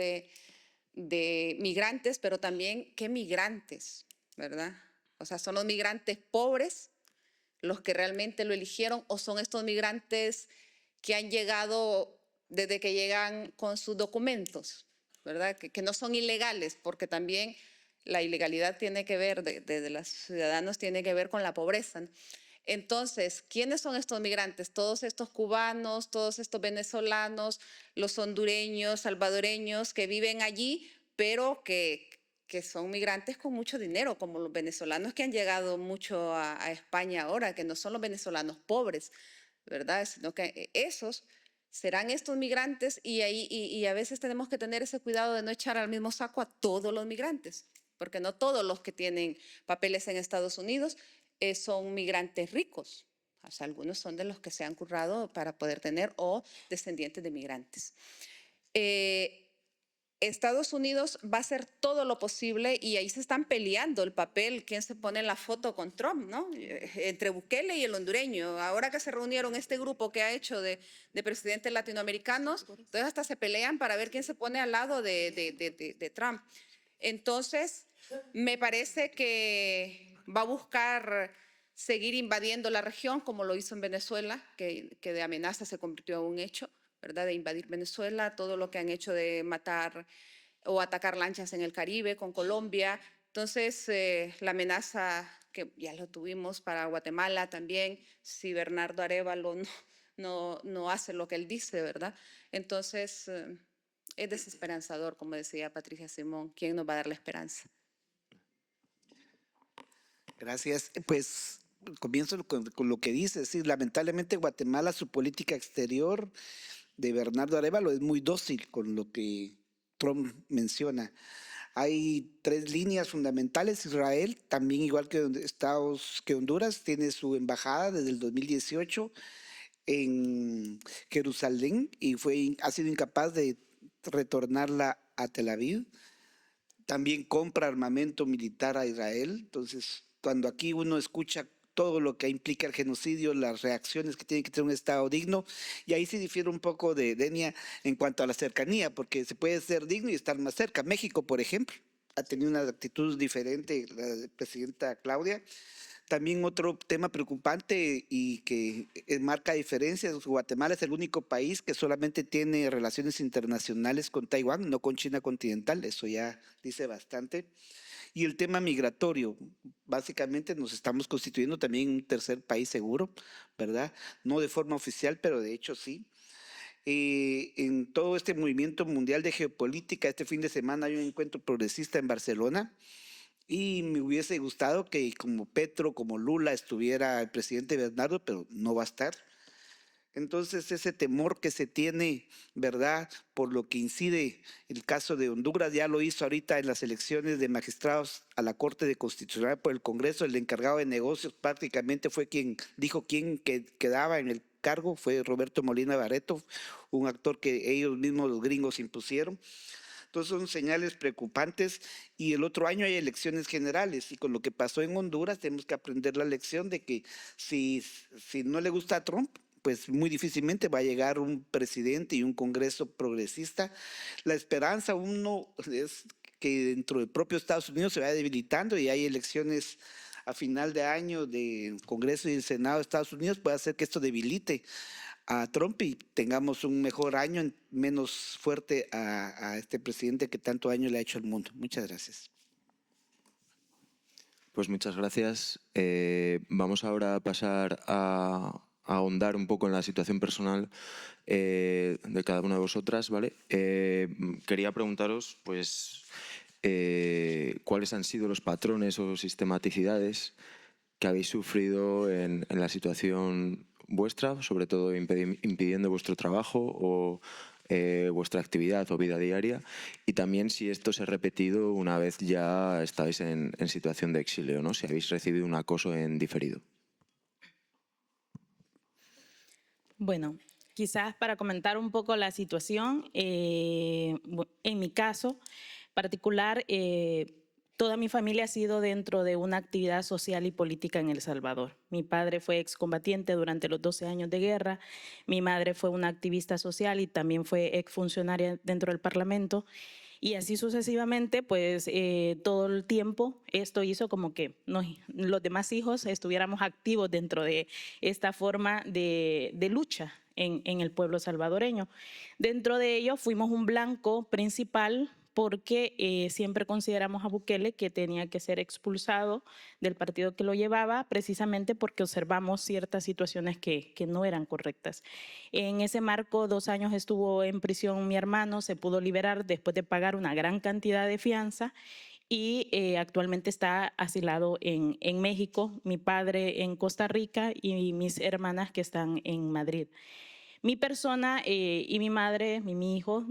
de migrantes, pero también ¿qué migrantes? ¿Verdad? O sea, ¿son los migrantes pobres los que realmente lo eligieron o son estos migrantes que han llegado desde que llegan con sus documentos? ¿Verdad? Que no son ilegales, porque también la ilegalidad tiene que ver, de los ciudadanos, tiene que ver con la pobreza, ¿no? Entonces, ¿quiénes son estos migrantes? Todos estos cubanos, todos estos venezolanos, los hondureños, salvadoreños que viven allí, pero que son migrantes con mucho dinero, como los venezolanos que han llegado mucho a España ahora, que no son los venezolanos pobres, ¿verdad? Sino que esos serán estos migrantes y a veces tenemos que tener ese cuidado de no echar al mismo saco a todos los migrantes, porque no todos los que tienen papeles en Estados Unidos son migrantes ricos. O sea, algunos son de los que se han currado para poder tener o descendientes de migrantes. Estados Unidos va a hacer todo lo posible y ahí se están peleando el papel, quién se pone en la foto con Trump, ¿no? Entre Bukele y el hondureño. Ahora que se reunieron este grupo que ha hecho de presidentes latinoamericanos, entonces hasta se pelean para ver quién se pone al lado de Trump. Entonces, me parece que va a buscar seguir invadiendo la región como lo hizo en Venezuela, que de amenaza se convirtió en un hecho, ¿verdad? De invadir Venezuela, todo lo que han hecho de matar o atacar lanchas en el Caribe con Colombia. Entonces, la amenaza que ya lo tuvimos para Guatemala también, si Bernardo Arévalo no hace lo que él dice, ¿verdad? Entonces, es desesperanzador, como decía Patricia Simón. ¿Quién nos va a dar la esperanza? Gracias. Pues comienzo con lo que dice. Sí, lamentablemente Guatemala, su política exterior de Bernardo Arévalo es muy dócil con lo que Trump menciona. Hay 3 líneas fundamentales. Israel, también igual que Honduras, tiene su embajada desde el 2018 en Jerusalén y ha sido incapaz de retornarla a Tel Aviv. También compra armamento militar a Israel. Entonces, cuando aquí uno escucha todo lo que implica el genocidio, las reacciones que tiene que tener un Estado digno, y ahí sí difiere un poco de Denia en cuanto a la cercanía, porque se puede ser digno y estar más cerca. México, por ejemplo, ha tenido una actitud diferente la presidenta Claudia. También otro tema preocupante y que marca diferencias, Guatemala es el único país que solamente tiene relaciones internacionales con Taiwán, no con China continental, eso ya dice bastante. Y el tema migratorio, básicamente nos estamos constituyendo también un tercer país seguro, ¿verdad? No de forma oficial, pero de hecho sí. En todo este movimiento mundial de geopolítica, este fin de semana hay un encuentro progresista en Barcelona y me hubiese gustado que como Petro, como Lula estuviera el presidente Bernardo, pero no va a estar. Entonces ese temor que se tiene, ¿verdad? Por lo que incide el caso de Honduras, ya lo hizo ahorita en las elecciones de magistrados a la Corte Constitucional por el Congreso, el encargado de negocios prácticamente fue quien dijo quién quedaba en el cargo, fue Roberto Molina Barreto, un actor que ellos mismos los gringos impusieron. Entonces son señales preocupantes y el otro año hay elecciones generales y con lo que pasó en Honduras tenemos que aprender la lección de que si no le gusta a Trump, pues muy difícilmente va a llegar un presidente y un Congreso progresista. La esperanza uno es que dentro del propio Estados Unidos se vaya debilitando y hay elecciones a final de año del Congreso y el Senado de Estados Unidos, puede hacer que esto debilite a Trump y tengamos un mejor año, menos fuerte a este presidente que tanto daño le ha hecho al mundo. Muchas gracias. Pues muchas gracias. Vamos ahora a pasar a ahondar un poco en la situación personal de cada una de vosotras, ¿vale? Quería preguntaros, pues, cuáles han sido los patrones o sistematicidades que habéis sufrido en la situación vuestra, sobre todo impidiendo vuestro trabajo o vuestra actividad o vida diaria, y también si esto se ha repetido una vez ya estáis en situación de exilio, ¿no? Si habéis recibido un acoso en diferido. Bueno, quizás para comentar un poco la situación, en mi caso particular, toda mi familia ha sido dentro de una actividad social y política en El Salvador. Mi padre fue excombatiente durante los 12 años de guerra, mi madre fue una activista social y también fue exfuncionaria dentro del Parlamento. Y así sucesivamente, pues todo el tiempo esto hizo como que los demás hijos estuviéramos activos dentro de esta forma de lucha en el pueblo salvadoreño. Dentro de ello fuimos un blanco principal porque siempre consideramos a Bukele que tenía que ser expulsado del partido que lo llevaba, precisamente porque observamos ciertas situaciones que no eran correctas. En ese marco, 2 años estuvo en prisión mi hermano, se pudo liberar después de pagar una gran cantidad de fianza y actualmente está asilado en México, mi padre en Costa Rica y mis hermanas que están en Madrid. Mi persona y mi madre, mi hijo,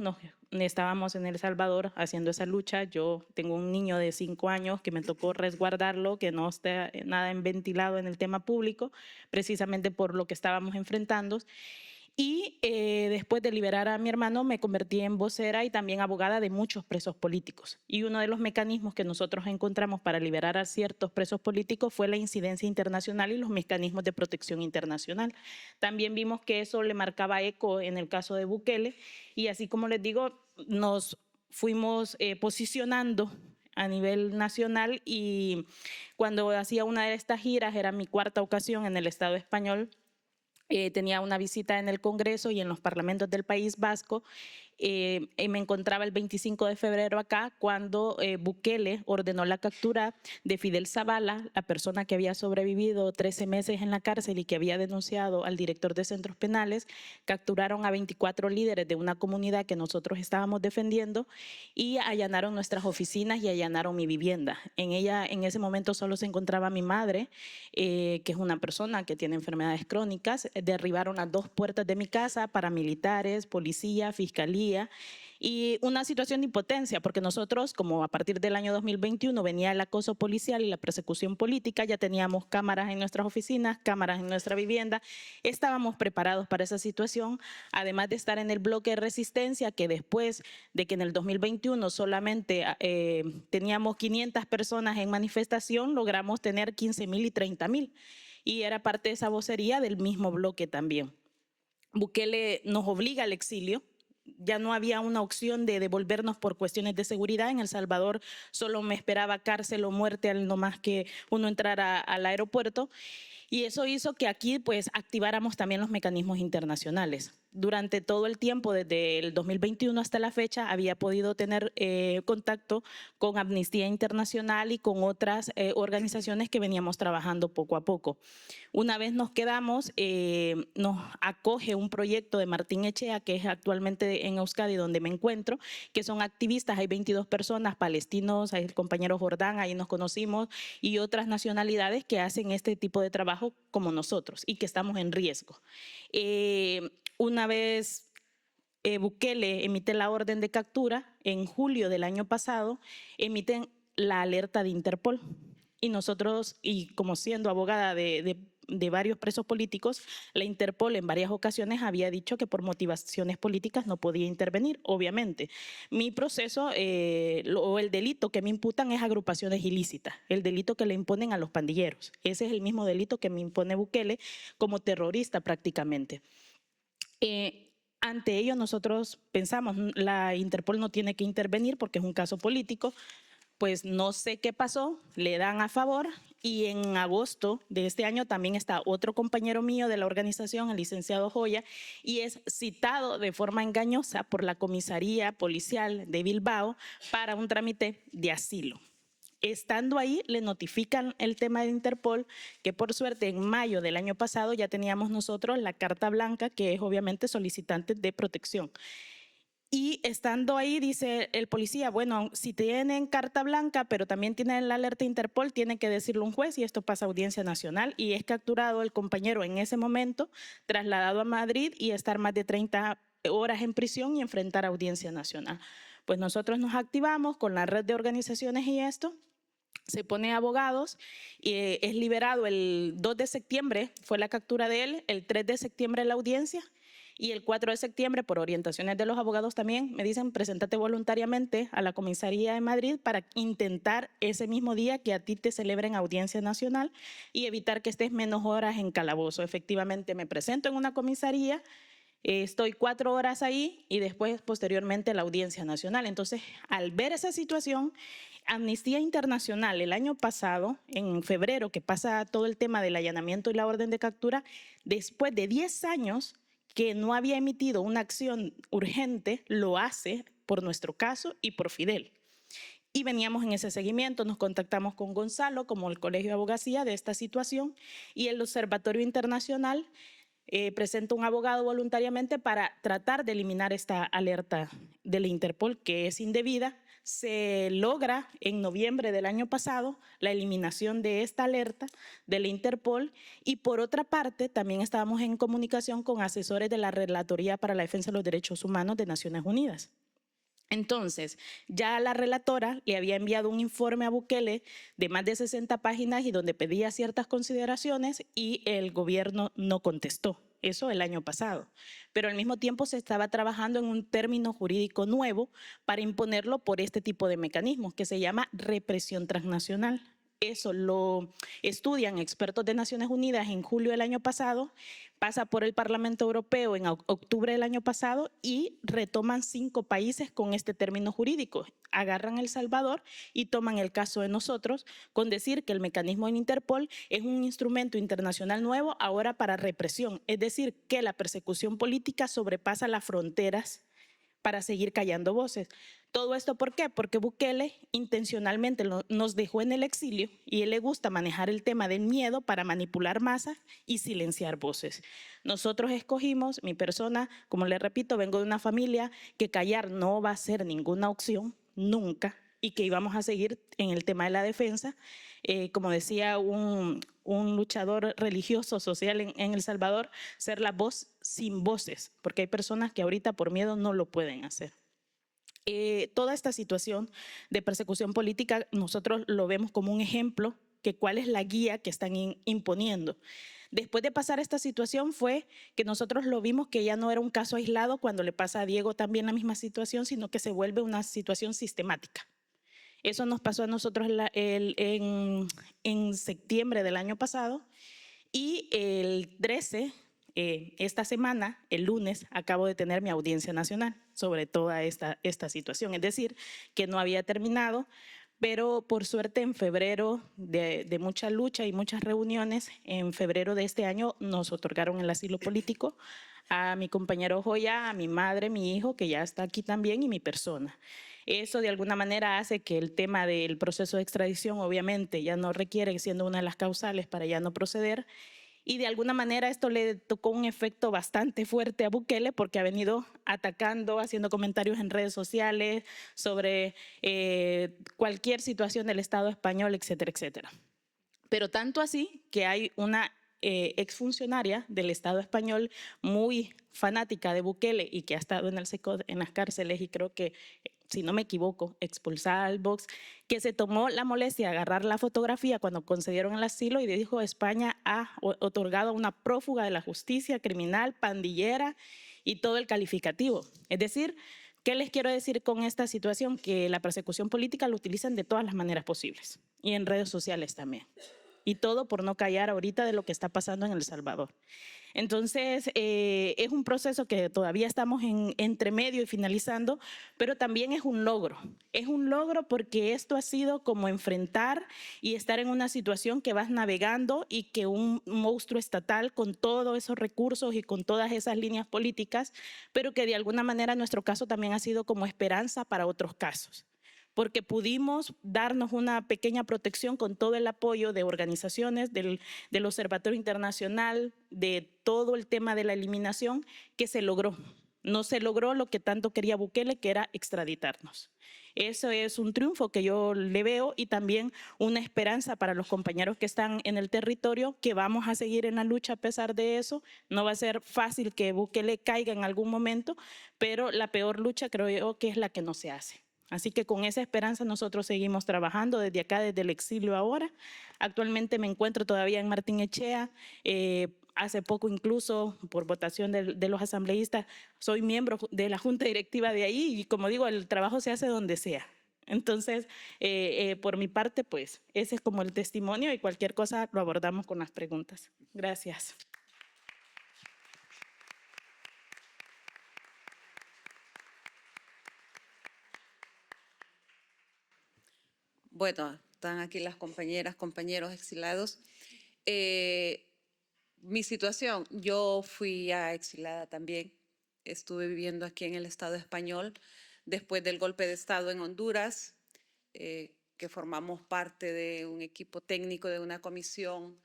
estábamos en El Salvador haciendo esa lucha. Yo tengo un niño de 5 años que me tocó resguardarlo, que no esté nada ventilado en el tema público, precisamente por lo que estábamos enfrentando. Y después de liberar a mi hermano me convertí en vocera y también abogada de muchos presos políticos. Y uno de los mecanismos que nosotros encontramos para liberar a ciertos presos políticos fue la incidencia internacional y los mecanismos de protección internacional. También vimos que eso le marcaba eco en el caso de Bukele y así como les digo, nos fuimos posicionando a nivel nacional y cuando hacía una de estas giras, era mi 4ª ocasión en el Estado español, tenía una visita en el Congreso y en los parlamentos del País Vasco me encontraba el 25 de febrero acá cuando Bukele ordenó la captura de Fidel Zavala, la persona que había sobrevivido 13 meses en la cárcel y que había denunciado al director de centros penales. Capturaron a 24 líderes de una comunidad que nosotros estábamos defendiendo y allanaron nuestras oficinas y allanaron mi vivienda. En ella en ese momento solo se encontraba mi madre, que es una persona que tiene enfermedades crónicas. Derribaron las 2 puertas de mi casa, paramilitares, policía, fiscalía, y una situación de impotencia, porque nosotros, como a partir del año 2021 venía el acoso policial y la persecución política, ya teníamos cámaras en nuestras oficinas, cámaras en nuestra vivienda, estábamos preparados para esa situación, además de estar en el bloque de resistencia, que después de que en el 2021 solamente teníamos 500 personas en manifestación, logramos tener 15.000 y 30.000, y era parte de esa vocería del mismo bloque también. Bukele nos obliga al exilio. Ya no había una opción de devolvernos por cuestiones de seguridad. En El Salvador solo me esperaba cárcel o muerte al no más que uno entrara al aeropuerto. Y eso hizo que aquí pues activáramos también los mecanismos internacionales. Durante todo el tiempo, desde el 2021 hasta la fecha, había podido tener contacto con Amnistía Internacional y con otras organizaciones que veníamos trabajando poco a poco. Una vez nos quedamos, nos acoge un proyecto de Martín Echea, que es actualmente en Euskadi donde me encuentro, que son activistas, hay 22 personas, palestinos, hay el compañero Jordán, ahí nos conocimos, y otras nacionalidades que hacen este tipo de trabajo como nosotros y que estamos en riesgo. Una vez Bukele emite la orden de captura, en julio del año pasado, emiten la alerta de Interpol. Y nosotros, y como siendo abogada de varios presos políticos, la Interpol en varias ocasiones había dicho que por motivaciones políticas no podía intervenir, obviamente. Mi proceso o el delito que me imputan es agrupaciones ilícitas, el delito que le imponen a los pandilleros. Ese es el mismo delito que me impone Bukele como terrorista prácticamente. Ante ello nosotros pensamos, la Interpol no tiene que intervenir porque es un caso político. Pues no sé qué pasó, le dan a favor, y en agosto de este año también está otro compañero mío de la organización, el licenciado Joya, y es citado de forma engañosa por la comisaría policial de Bilbao para un trámite de asilo. Estando ahí, le notifican el tema de Interpol, que por suerte en mayo del año pasado ya teníamos nosotros la carta blanca, que es obviamente solicitante de protección. Y estando ahí, dice el policía, bueno, si tienen carta blanca, pero también tienen la alerta Interpol, tiene que decirlo un juez y esto pasa a Audiencia Nacional. Y es capturado el compañero en ese momento, trasladado a Madrid y estar más de 30 horas en prisión y enfrentar a Audiencia Nacional. Pues nosotros nos activamos con la red de organizaciones y esto. Se pone abogados y es liberado el 2 de septiembre, fue la captura de él, el 3 de septiembre la audiencia. Y el 4 de septiembre, por orientaciones de los abogados también, me dicen, preséntate voluntariamente a la comisaría de Madrid para intentar ese mismo día que a ti te celebren Audiencia Nacional y evitar que estés menos horas en calabozo. Efectivamente, me presento en una comisaría, estoy 4 horas ahí y después, posteriormente, la Audiencia Nacional. Entonces, al ver esa situación, Amnistía Internacional el año pasado, en febrero, que pasa todo el tema del allanamiento y la orden de captura, después de 10 años, que no había emitido una acción urgente, lo hace por nuestro caso y por Fidel. Y veníamos en ese seguimiento, nos contactamos con Gonzalo, como el Colegio de Abogacía, de esta situación, y el Observatorio Internacional presenta un abogado voluntariamente para tratar de eliminar esta alerta de la Interpol, que es indebida. Se logra en noviembre del año pasado la eliminación de esta alerta de la Interpol, y por otra parte también estábamos en comunicación con asesores de la Relatoría para la Defensa de los Derechos Humanos de Naciones Unidas. Entonces, ya la relatora le había enviado un informe a Bukele de más de 60 páginas y donde pedía ciertas consideraciones y el gobierno no contestó. Eso el año pasado. Pero al mismo tiempo se estaba trabajando en un término jurídico nuevo para imponerlo por este tipo de mecanismos que se llama represión transnacional. Eso lo estudian expertos de Naciones Unidas en julio del año pasado, pasa por el Parlamento Europeo en octubre del año pasado y retoman 5 países con este término jurídico. Agarran El Salvador y toman el caso de nosotros con decir que el mecanismo en Interpol es un instrumento internacional nuevo ahora para represión, es decir, que la persecución política sobrepasa las fronteras para seguir callando voces. ¿Todo esto por qué? Porque Bukele intencionalmente nos dejó en el exilio y él le gusta manejar el tema del miedo para manipular masas y silenciar voces. Nosotros escogimos, mi persona, como le repito, vengo de una familia que callar no va a ser ninguna opción, nunca, y que íbamos a seguir en el tema de la defensa. Como decía un luchador religioso social en El Salvador, ser la voz sin voces, porque hay personas que ahorita por miedo no lo pueden hacer. Toda esta situación de persecución política nosotros lo vemos como un ejemplo que cuál es la guía que están imponiendo. Después de pasar esta situación fue que nosotros lo vimos que ya no era un caso aislado cuando le pasa a Diego también la misma situación, sino que se vuelve una situación sistemática. Eso nos pasó a nosotros en septiembre del año pasado y el 13, esta semana, el lunes, acabo de tener mi audiencia nacional sobre toda esta situación. Es decir, que no había terminado, pero por suerte en febrero de mucha lucha y muchas reuniones, en febrero de este año nos otorgaron el asilo político a mi compañero Joya, a mi madre, mi hijo, que ya está aquí también, y mi persona. Eso de alguna manera hace que el tema del proceso de extradición obviamente ya no requiere, siendo una de las causales para ya no proceder, y de alguna manera esto le tocó un efecto bastante fuerte a Bukele porque ha venido atacando, haciendo comentarios en redes sociales sobre cualquier situación del Estado español, etcétera, etcétera. Pero tanto así que hay una exfuncionaria del Estado español muy fanática de Bukele y que ha estado en el SECOD, en las cárceles, y creo que, si no me equivoco, expulsada al Vox, que se tomó la molestia de agarrar la fotografía cuando concedieron el asilo y dijo: España ha otorgado a una prófuga de la justicia, criminal, pandillera y todo el calificativo. Es decir, ¿qué les quiero decir con esta situación? Que la persecución política lo utilizan de todas las maneras posibles y en redes sociales también. Y todo por no callar ahorita de lo que está pasando en El Salvador. Entonces, es un proceso que todavía estamos entre medio y finalizando, pero también es un logro. Es un logro porque esto ha sido como enfrentar y estar en una situación que vas navegando y que un monstruo estatal con todos esos recursos y con todas esas líneas políticas, pero que de alguna manera en nuestro caso también ha sido como esperanza para otros casos, porque pudimos darnos una pequeña protección con todo el apoyo de organizaciones, del Observatorio Internacional, de todo el tema de la eliminación, que se logró. No se logró lo que tanto quería Bukele, que era extraditarnos. Eso es un triunfo que yo le veo y también una esperanza para los compañeros que están en el territorio, que vamos a seguir en la lucha a pesar de eso. No va a ser fácil que Bukele caiga en algún momento, pero la peor lucha creo yo que es la que no se hace. Así que con esa esperanza nosotros seguimos trabajando desde acá, desde el exilio ahora. Actualmente me encuentro todavía en Martín Echea. Hace poco incluso, por votación de los asambleístas, soy miembro de la junta directiva de ahí y, como digo, el trabajo se hace donde sea. Entonces, por mi parte, pues ese es como el testimonio y cualquier cosa lo abordamos con las preguntas. Gracias. Bueno, están aquí las compañeras, compañeros exilados. Mi situación, yo fui exilada también. Estuve viviendo aquí en el Estado español después del golpe de Estado en Honduras, que formamos parte de un equipo técnico de una comisión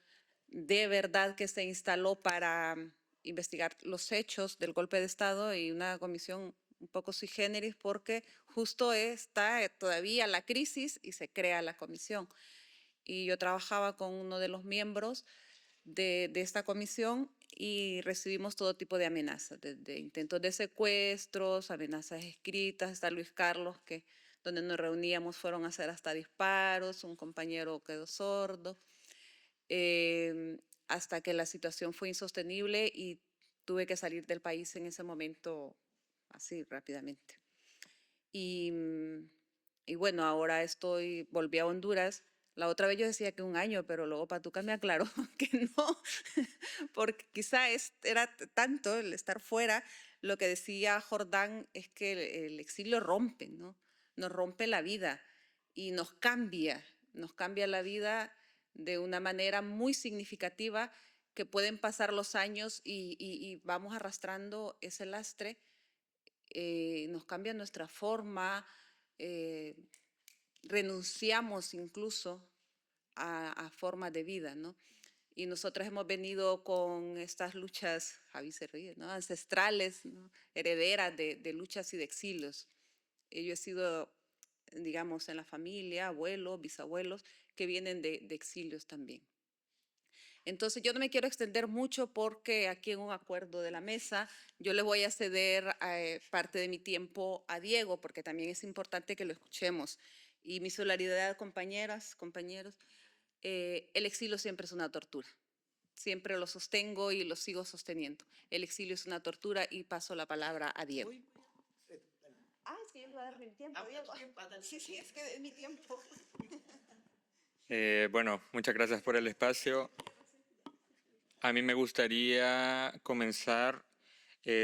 de verdad que se instaló para investigar los hechos del golpe de Estado, y una comisión un poco sui generis porque justo está todavía la crisis y se crea la comisión. Y yo trabajaba con uno de los miembros de esta comisión y recibimos todo tipo de amenazas, desde intentos de secuestros, amenazas escritas. Está Luis Carlos, que donde nos reuníamos fueron a hacer hasta disparos, un compañero quedó sordo, hasta que la situación fue insostenible y tuve que salir del país en ese momento así rápidamente. Y bueno, ahora volví a Honduras. La otra vez yo decía que 1 año, pero luego Patuca me aclaró que no, porque quizá era tanto el estar fuera. Lo que decía Jordán es que el exilio rompe, ¿no? Nos rompe la vida y nos cambia la vida de una manera muy significativa, que pueden pasar los años y vamos arrastrando ese lastre nos cambia nuestra forma, renunciamos incluso a formas de vida, ¿no? Y nosotros hemos venido con estas luchas, Javi se ríe, ¿no? Ancestrales, ¿no? Herederas de luchas y de exilios. Yo he sido, digamos, en la familia, abuelos, bisabuelos, que vienen de exilios también. Entonces, yo no me quiero extender mucho porque aquí en un acuerdo de la mesa yo le voy a ceder parte de mi tiempo a Diego, porque también es importante que lo escuchemos. Y mi solidaridad, compañeras, compañeros, el exilio siempre es una tortura. Siempre lo sostengo y lo sigo sosteniendo. El exilio es una tortura y paso la palabra a Diego. Es que yo le voy a dar mi tiempo, Diego. Sí, es que es mi tiempo. Bueno, muchas gracias por el espacio. A mí me gustaría comenzar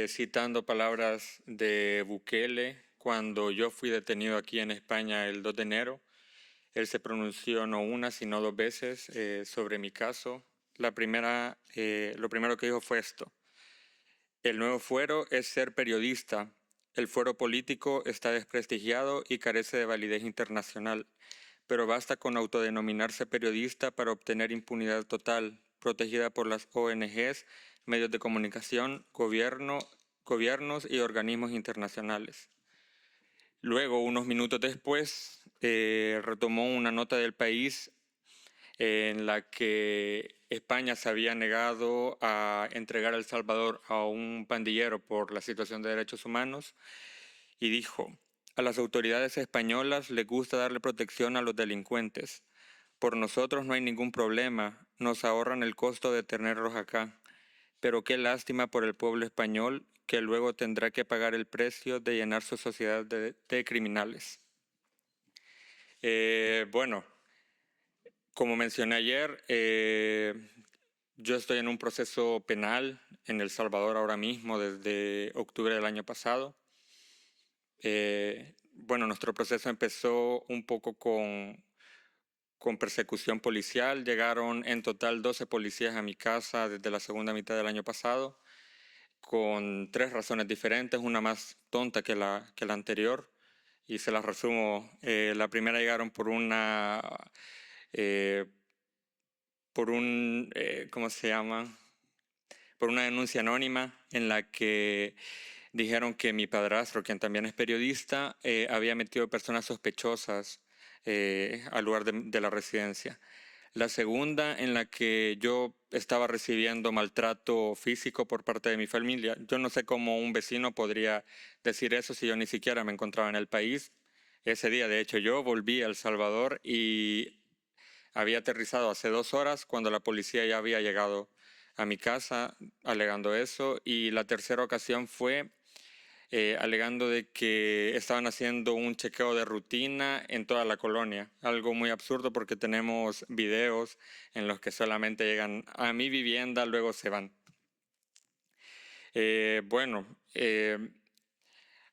citando palabras de Bukele cuando yo fui detenido aquí en España el 2 de enero. Él se pronunció no una, sino 2 veces sobre mi caso. Lo primero que dijo fue esto: el nuevo fuero es ser periodista. El fuero político está desprestigiado y carece de validez internacional, pero basta con autodenominarse periodista para obtener impunidad total, protegida por las ONGs, medios de comunicación, gobiernos y organismos internacionales. Luego, unos minutos después, retomó una nota del País en la que España se había negado a entregar a El Salvador a un pandillero por la situación de derechos humanos, y dijo: a las autoridades españolas les gusta darle protección a los delincuentes. Por nosotros no hay ningún problema, nos ahorran el costo de tenerlos acá. Pero qué lástima por el pueblo español, que luego tendrá que pagar el precio de llenar su sociedad de criminales. Bueno, como mencioné ayer, yo estoy en un proceso penal en El Salvador ahora mismo desde octubre del año pasado. Bueno, nuestro proceso empezó un poco con persecución policial. Llegaron en total 12 policías a mi casa desde la segunda mitad del año pasado, con 3 razones diferentes, una más tonta que la anterior, y se las resumo. La primera, llegaron por ¿cómo se llama? Por una denuncia anónima en la que dijeron que mi padrastro, quien también es periodista, había metido personas sospechosas al lugar de la residencia. La segunda, en la que yo estaba recibiendo maltrato físico por parte de mi familia. Yo no sé cómo un vecino podría decir eso si yo ni siquiera me encontraba en el país. Ese día, de hecho, yo volví a El Salvador y había aterrizado hace 2 horas cuando la policía ya había llegado a mi casa alegando eso. Y la tercera ocasión fue alegando de que estaban haciendo un chequeo de rutina en toda la colonia. Algo muy absurdo porque tenemos videos en los que solamente llegan a mi vivienda, luego se van.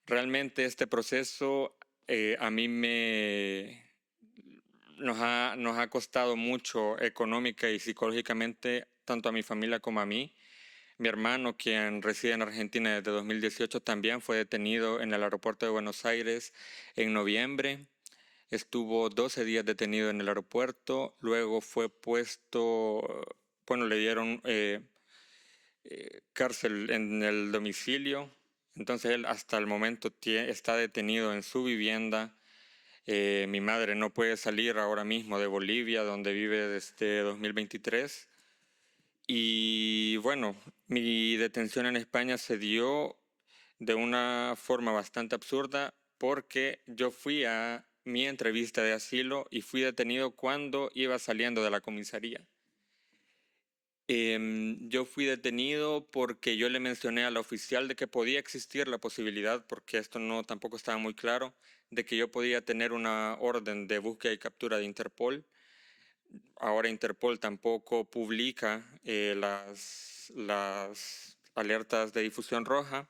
Realmente este proceso a mí nos ha costado mucho económica y psicológicamente, tanto a mi familia como a mí. Mi hermano, quien reside en Argentina desde 2018, también fue detenido en el aeropuerto de Buenos Aires en noviembre. Estuvo 12 días detenido en el aeropuerto. Luego fue le dieron cárcel en el domicilio. Entonces él hasta el momento está detenido en su vivienda. Mi madre no puede salir ahora mismo de Bolivia, donde vive desde 2023. Y bueno, mi detención en España se dio de una forma bastante absurda porque yo fui a mi entrevista de asilo y fui detenido cuando iba saliendo de la comisaría. Yo fui detenido porque yo le mencioné a la oficial de que podía existir la posibilidad, porque esto tampoco estaba muy claro, de que yo podía tener una orden de búsqueda y captura de Interpol. Ahora Interpol tampoco publica las alertas de difusión roja.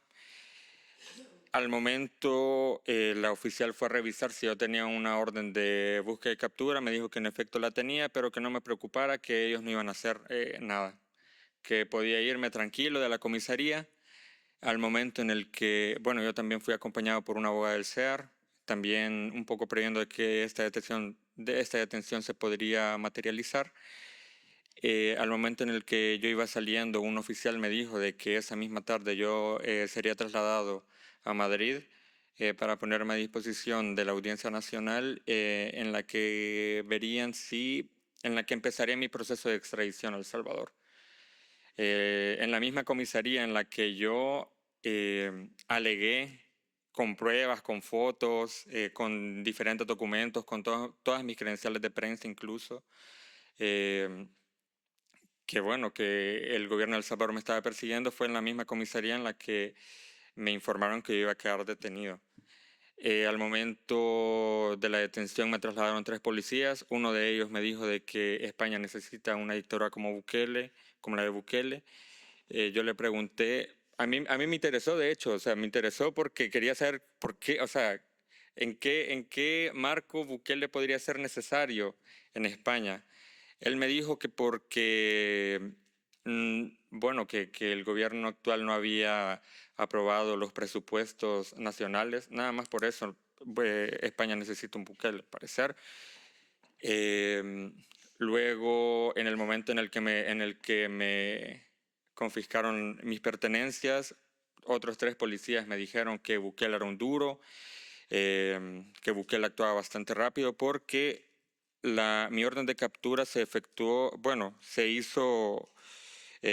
Al momento, la oficial fue a revisar si yo tenía una orden de búsqueda y captura. Me dijo que en efecto la tenía, pero que no me preocupara, que ellos no iban a hacer nada, que podía irme tranquilo de la comisaría. al momento en el que, bueno, yo también fui acompañado por una abogada del CEAR, también un poco previendo de que esta detención se podría materializar. Al momento en el que yo iba saliendo, un oficial me dijo de que esa misma tarde yo sería trasladado a Madrid para ponerme a disposición de la Audiencia Nacional en la que verían en la que empezaría mi proceso de extradición a El Salvador. En la misma comisaría en la que yo alegué con pruebas, con fotos, con diferentes documentos, con todas mis credenciales de prensa incluso, que bueno, que el gobierno de El Salvador me estaba persiguiendo, fue en la misma comisaría en la que me informaron que yo iba a quedar detenido. Al momento de la detención me trasladaron 3 policías. Uno de ellos me dijo de que España necesita una dictadura como la de Bukele. Yo le pregunté, a mí me interesó de hecho, o sea, me interesó porque quería saber por qué, o sea, en qué marco Bukele podría ser necesario en España. Él me dijo que porque, bueno, que el gobierno actual no había aprobado los presupuestos nacionales, nada más por eso España necesita un Bukele, al parecer. Luego, en el momento en el que me confiscaron mis pertenencias, otros 3 policías me dijeron que Bukele era un duro, que Bukele actuaba bastante rápido porque mi orden de captura se hizo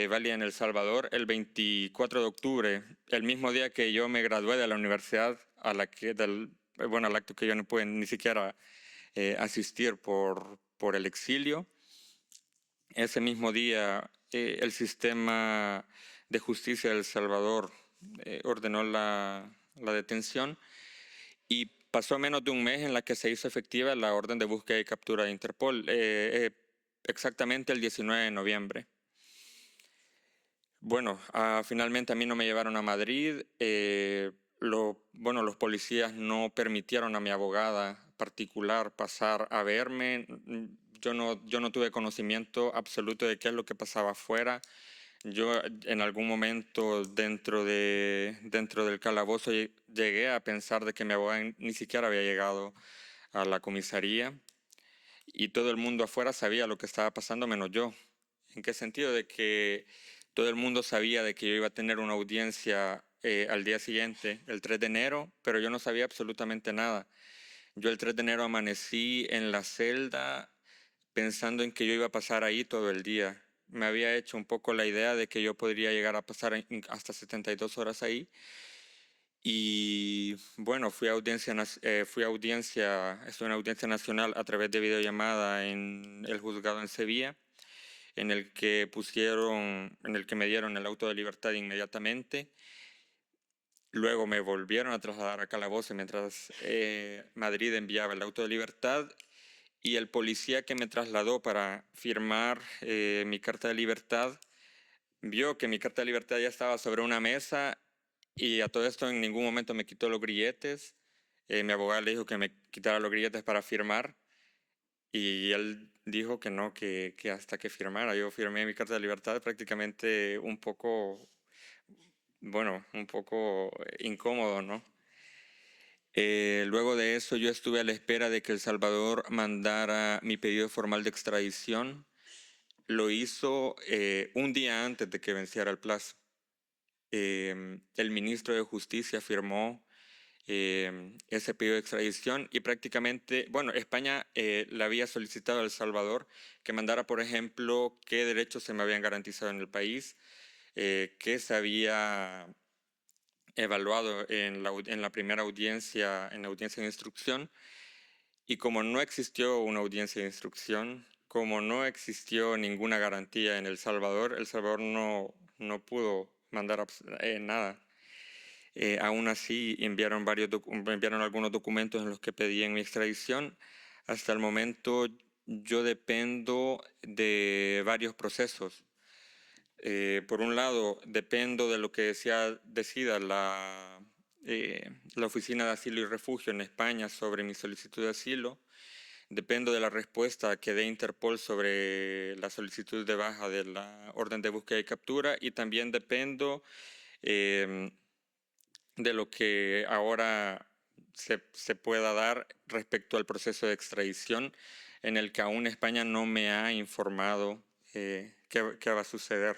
válida en El Salvador el 24 de octubre, el mismo día que yo me gradué de la universidad, al acto que yo no pude ni siquiera asistir por el exilio. Ese mismo día, el sistema de justicia de El Salvador ordenó la detención y pasó menos de un mes en la que se hizo efectiva la orden de búsqueda y captura de Interpol, exactamente el 19 de noviembre. Bueno, finalmente a mí no me llevaron a Madrid. Los policías no permitieron a mi abogada particular pasar a verme. Yo no tuve conocimiento absoluto de qué es lo que pasaba afuera. Yo en algún momento dentro del calabozo llegué a pensar de que mi abogada ni siquiera había llegado a la comisaría y todo el mundo afuera sabía lo que estaba pasando menos yo. ¿En qué sentido? De que todo el mundo sabía de que yo iba a tener una audiencia al día siguiente, el 3 de enero, pero yo no sabía absolutamente nada. Yo el 3 de enero amanecí en la celda pensando en que yo iba a pasar ahí todo el día. Me había hecho un poco la idea de que yo podría llegar a pasar hasta 72 horas ahí. Y bueno, estuve en audiencia nacional a través de videollamada en el juzgado en Sevilla, en el que me dieron el auto de libertad inmediatamente. Luego me volvieron a trasladar a calabozo mientras Madrid enviaba el auto de libertad. Y el policía que me trasladó para firmar mi carta de libertad vio que mi carta de libertad ya estaba sobre una mesa y a todo esto en ningún momento me quitó los grilletes. Mi abogado le dijo que me quitara los grilletes para firmar y él dijo que no, que hasta que firmara. Yo firmé mi carta de libertad prácticamente un poco incómodo, ¿no? Luego de eso yo estuve a la espera de que El Salvador mandara mi pedido formal de extradición. Lo hizo un día antes de que venciera el plazo. El ministro de Justicia firmó ese pedido de extradición y prácticamente, España le había solicitado a El Salvador que mandara, por ejemplo, qué derechos se me habían garantizado en el país, qué se había evaluado en la primera audiencia, en la audiencia de instrucción, y como no existió una audiencia de instrucción, como no existió ninguna garantía en El Salvador no pudo mandar nada. Aún así, enviaron algunos documentos en los que pedían mi extradición. Hasta el momento, yo dependo de varios procesos. Por un lado, dependo de lo que decida la Oficina de Asilo y Refugio en España sobre mi solicitud de asilo. Dependo de la respuesta que dé Interpol sobre la solicitud de baja de la orden de búsqueda y captura y también dependo de lo que ahora se pueda dar respecto al proceso de extradición, en el que aún España no me ha informado qué va a suceder.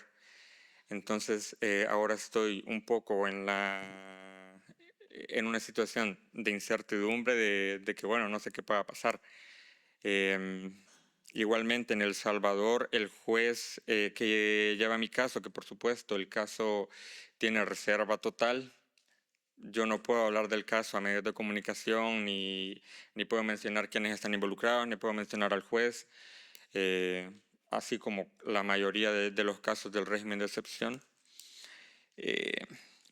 Entonces, ahora estoy un poco en una situación de incertidumbre de que, bueno, no sé qué pueda pasar. Igualmente, en El Salvador, el juez que lleva mi caso, que por supuesto el caso tiene reserva total, yo no puedo hablar del caso a medios de comunicación, ni puedo mencionar quiénes están involucrados, ni puedo mencionar al juez, así como la mayoría de los casos del régimen de excepción.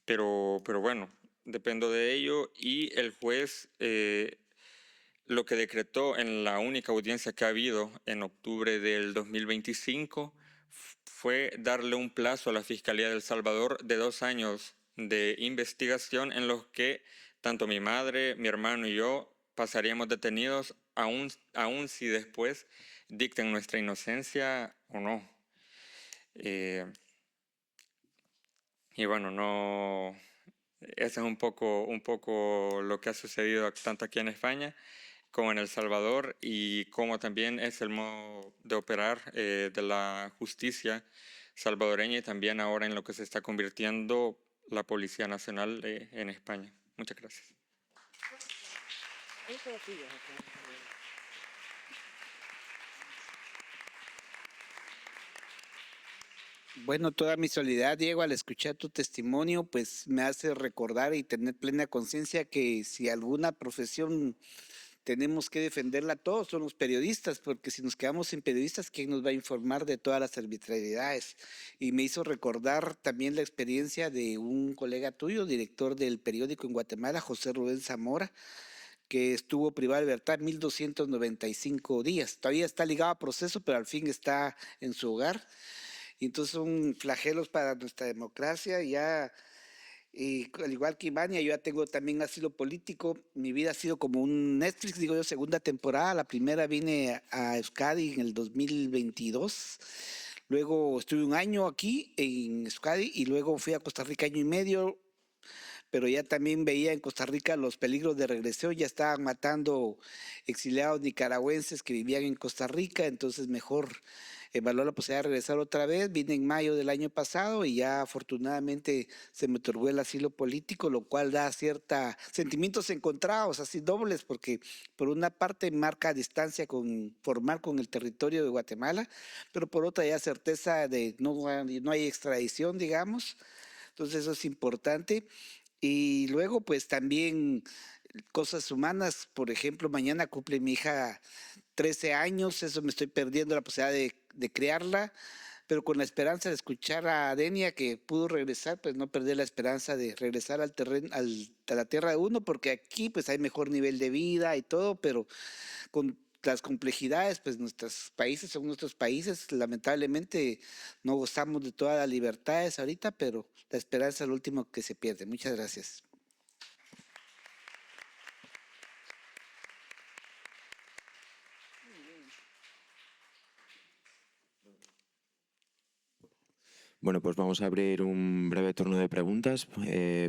Pero bueno, dependo de ello, y el juez lo que decretó en la única audiencia que ha habido en octubre del 2025 fue darle un plazo a la Fiscalía de El Salvador de 2 años de investigación en los que tanto mi madre, mi hermano y yo pasaríamos detenidos aún si después dicten nuestra inocencia o no. Y bueno, no, eso es un poco lo que ha sucedido tanto aquí en España como en El Salvador, y cómo también es el modo de operar de la justicia salvadoreña, y también ahora en lo que se está convirtiendo la Policía Nacional en España. Muchas gracias. Bueno, toda mi solidaridad, Diego, al escuchar tu testimonio, pues me hace recordar y tener plena conciencia que si alguna profesión tenemos que defenderla todos, son los periodistas, porque si nos quedamos sin periodistas, ¿quién nos va a informar de todas las arbitrariedades? Y me hizo recordar también la experiencia de un colega tuyo, director del periódico en Guatemala, José Rubén Zamora, que estuvo privado de libertad 1.295 días. Todavía está ligado a proceso, pero al fin está en su hogar. Y entonces son flagelos para nuestra democracia. Ya, y al igual que Ivania, yo ya tengo también asilo político. Mi vida ha sido como un Netflix, digo yo, segunda temporada. La primera vine a Euskadi en el 2022. Luego estuve un año aquí en Euskadi y luego fui a Costa Rica 1 año y medio. Pero ya también veía en Costa Rica los peligros de regresión, ya estaban matando exiliados nicaragüenses que vivían en Costa Rica, entonces mejor evaluó la posibilidad de regresar otra vez. Vine en mayo del año pasado y ya afortunadamente se me otorgó el asilo político, lo cual da cierta sentimientos encontrados, así dobles, porque por una parte marca distancia formal con el territorio de Guatemala, pero por otra ya certeza de no hay extradición, digamos. Entonces eso es importante. Y luego, pues también cosas humanas, por ejemplo, mañana cumple mi hija 13 años, eso me estoy perdiendo la posibilidad de criarla, pero con la esperanza de escuchar a Denia que pudo regresar, pues no perder la esperanza de regresar al terreno, a la tierra de uno, porque aquí pues hay mejor nivel de vida y todo, pero con las complejidades, pues nuestros países son nuestros países, lamentablemente no gozamos de todas las libertades ahorita, pero la esperanza es lo último que se pierde. Muchas gracias. Bueno, pues vamos a abrir un breve turno de preguntas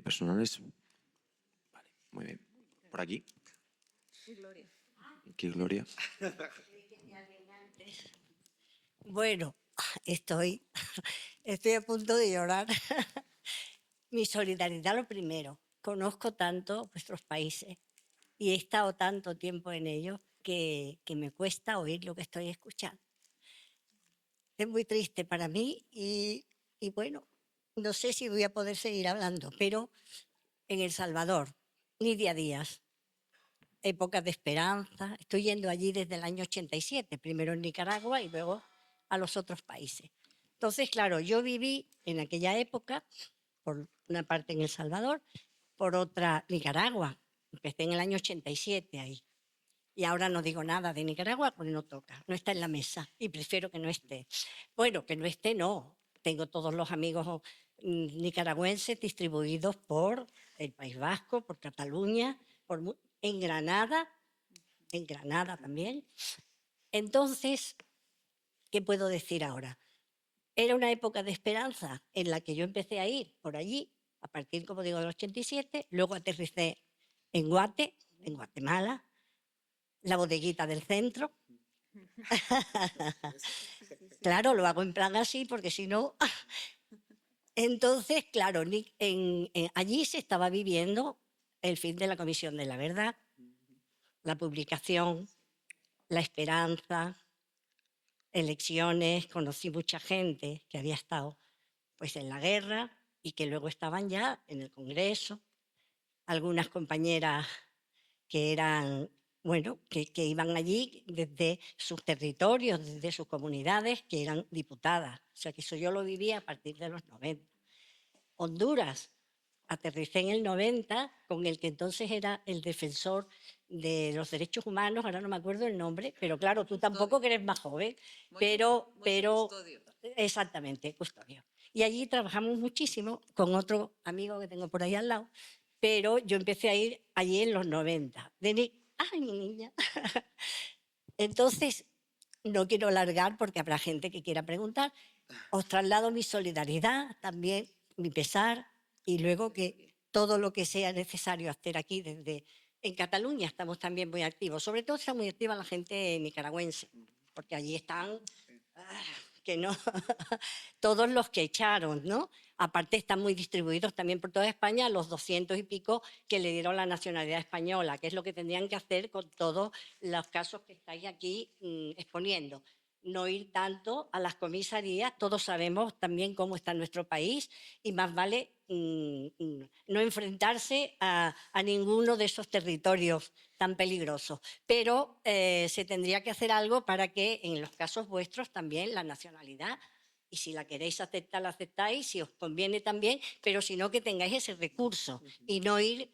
personales. Vale, muy bien. Por aquí. Aquí, Gloria. Bueno, estoy a punto de llorar. Mi solidaridad lo primero. Conozco tanto vuestros países y he estado tanto tiempo en ellos que me cuesta oír lo que estoy escuchando. Es muy triste para mí y bueno, no sé si voy a poder seguir hablando, pero en El Salvador, Nidia Díaz, épocas de esperanza. Estoy yendo allí desde el año 87, primero en Nicaragua y luego a los otros países. Entonces, claro, yo viví en aquella época, por una parte en El Salvador, por otra Nicaragua. Empecé en el año 87 ahí. Y ahora no digo nada de Nicaragua porque no toca, no está en la mesa y prefiero que no esté. Bueno, que no esté, no. Tengo todos los amigos nicaragüenses distribuidos por el País Vasco, por Cataluña, en Granada también. Entonces, ¿qué puedo decir ahora? Era una época de esperanza en la que yo empecé a ir por allí a partir, como digo, del 87. Luego aterricé en Guatemala, la bodeguita del centro. Claro, lo hago en plan así porque si no... Entonces, claro, allí se estaba viviendo el fin de la Comisión de la Verdad, la publicación, la esperanza, elecciones. Conocí mucha gente que había estado pues, en la guerra y que luego estaban ya en el Congreso. Algunas compañeras que eran, bueno, que iban allí desde sus territorios, desde sus comunidades, que eran diputadas. O sea, que eso yo lo viví a partir de los 90. Honduras, aterricé en el 90 con el que entonces era el defensor de los derechos humanos, ahora no me acuerdo el nombre, pero claro, tú tampoco que eres más joven, pero Custodio. exactamente, Custodio. Y allí trabajamos muchísimo con otro amigo que tengo por ahí al lado, pero yo empecé a ir allí en los 90. ¡Ay, mi niña! Entonces, no quiero alargar porque habrá gente que quiera preguntar. Os traslado mi solidaridad, también mi pesar, y luego que todo lo que sea necesario hacer aquí en Cataluña estamos también muy activos. Sobre todo está muy activa la gente nicaragüense, porque allí están, que no, todos los que echaron, ¿no? Aparte están muy distribuidos también por toda España los 200 y pico que le dieron la nacionalidad española, que es lo que tendrían que hacer con todos los casos que estáis aquí exponiendo. No ir tanto a las comisarías, todos sabemos también cómo está nuestro país y más vale no enfrentarse a ninguno de esos territorios tan peligrosos. Pero se tendría que hacer algo para que en los casos vuestros también la nacionalidad, y si la queréis aceptar, la aceptáis, si os conviene también, pero si no, que tengáis ese recurso y no ir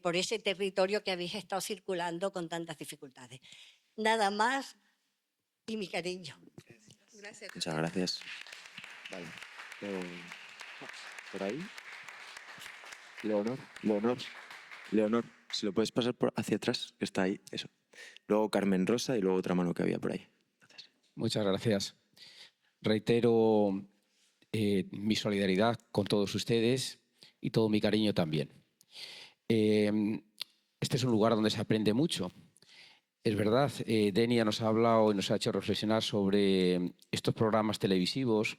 por ese territorio que habéis estado circulando con tantas dificultades. Nada más. Y mi cariño. Gracias. Muchas gracias. Vale. ¿Por ahí? Leonor, si lo puedes pasar hacia atrás, que está ahí, eso. Luego Carmen Rosa y luego otra mano que había por ahí. Gracias. Muchas gracias. Reitero mi solidaridad con todos ustedes y todo mi cariño también. Este es un lugar donde se aprende mucho. Es verdad, Denia nos ha hablado y nos ha hecho reflexionar sobre estos programas televisivos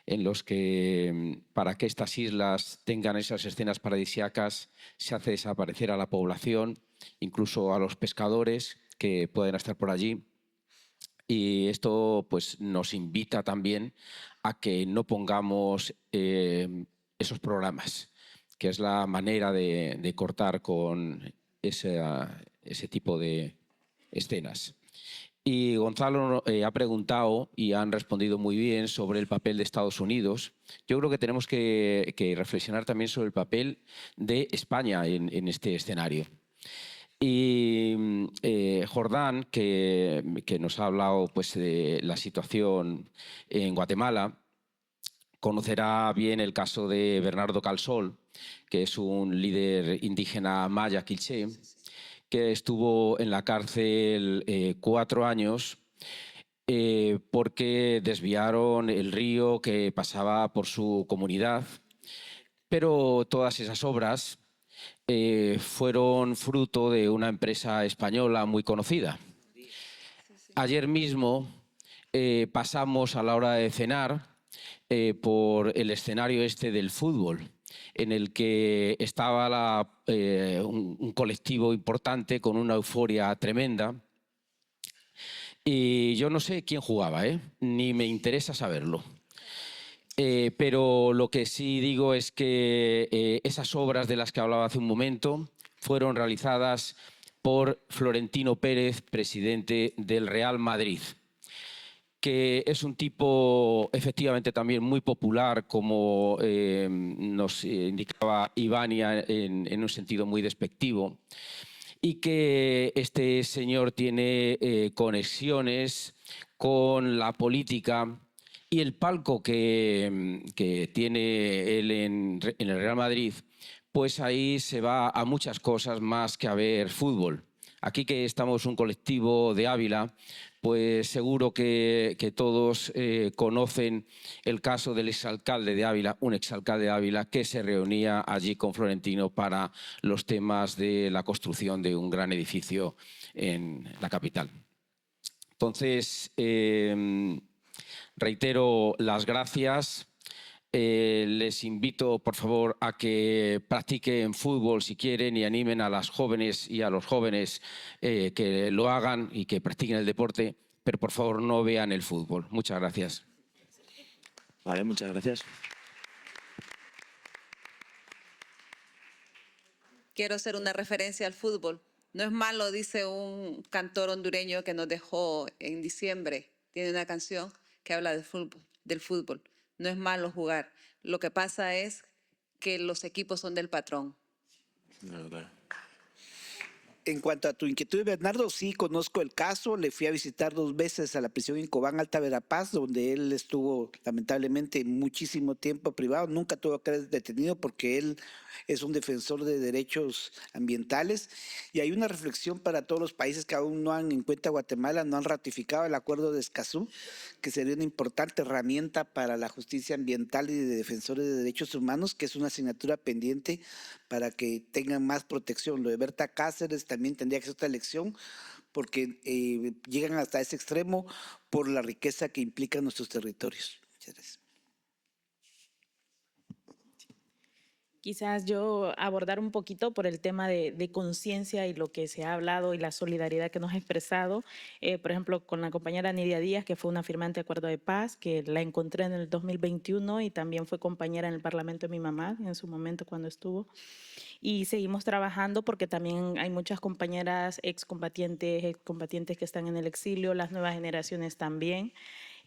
en los que, para que estas islas tengan esas escenas paradisíacas, se hace desaparecer a la población, incluso a los pescadores que pueden estar por allí. Y esto pues, nos invita también a que no pongamos esos programas, que es la manera de cortar con ese tipo de escenas. Y Gonzalo ha preguntado y han respondido muy bien sobre el papel de Estados Unidos. Yo creo que tenemos que reflexionar también sobre el papel de España en este escenario. Y Jordán, que nos ha hablado pues, de la situación en Guatemala, conocerá bien el caso de Bernardo Calsol, que es un líder indígena maya quiché, que estuvo en la cárcel 4 años porque desviaron el río que pasaba por su comunidad. Pero todas esas obras fueron fruto de una empresa española muy conocida. Ayer mismo pasamos a la hora de cenar por el escenario este del fútbol, en el que estaba un colectivo importante con una euforia tremenda. Y yo no sé quién jugaba, ni me interesa saberlo. Pero lo que sí digo es que esas obras de las que hablaba hace un momento fueron realizadas por Florentino Pérez, presidente del Real Madrid, que es un tipo efectivamente también muy popular, como nos indicaba Ivania, en un sentido muy despectivo, y que este señor tiene conexiones con la política, y el palco que tiene él en el Real Madrid, pues ahí se va a muchas cosas más que a ver fútbol. Aquí que estamos un colectivo de Ávila, pues seguro que todos conocen el caso del exalcalde de Ávila, un exalcalde de Ávila que se reunía allí con Florentino para los temas de la construcción de un gran edificio en la capital. Entonces, reitero las gracias. Les invito, por favor, a que practiquen fútbol si quieren y animen a las jóvenes y a los jóvenes que lo hagan y que practiquen el deporte, pero por favor no vean el fútbol. Muchas gracias. Vale, muchas gracias. Quiero hacer una referencia al fútbol. No es malo, dice un cantor hondureño que nos dejó en diciembre. Tiene una canción que habla del fútbol. No es malo jugar. Lo que pasa es que los equipos son del patrón. Claro. En cuanto a tu inquietud, Bernardo, sí conozco el caso. Le fui a visitar 2 veces a la prisión en Cobán, Alta Verapaz, donde él estuvo lamentablemente muchísimo tiempo privado. Nunca tuvo que ser detenido porque él es un defensor de derechos ambientales. Y hay una reflexión para todos los países que aún no han, en cuenta Guatemala, no han ratificado el acuerdo de Escazú, que sería una importante herramienta para la justicia ambiental y de defensores de derechos humanos, que es una asignatura pendiente para que tengan más protección. Lo de Berta Cáceres también tendría que ser otra elección, porque llegan hasta ese extremo por la riqueza que implican nuestros territorios. Muchas gracias. Quizás yo abordar un poquito por el tema de conciencia y lo que se ha hablado y la solidaridad que nos ha expresado, por ejemplo, con la compañera Nidia Díaz, que fue una firmante de acuerdo de paz, que la encontré en el 2021 y también fue compañera en el Parlamento de mi mamá en su momento cuando estuvo. Y seguimos trabajando porque también hay muchas compañeras excombatientes que están en el exilio, las nuevas generaciones también,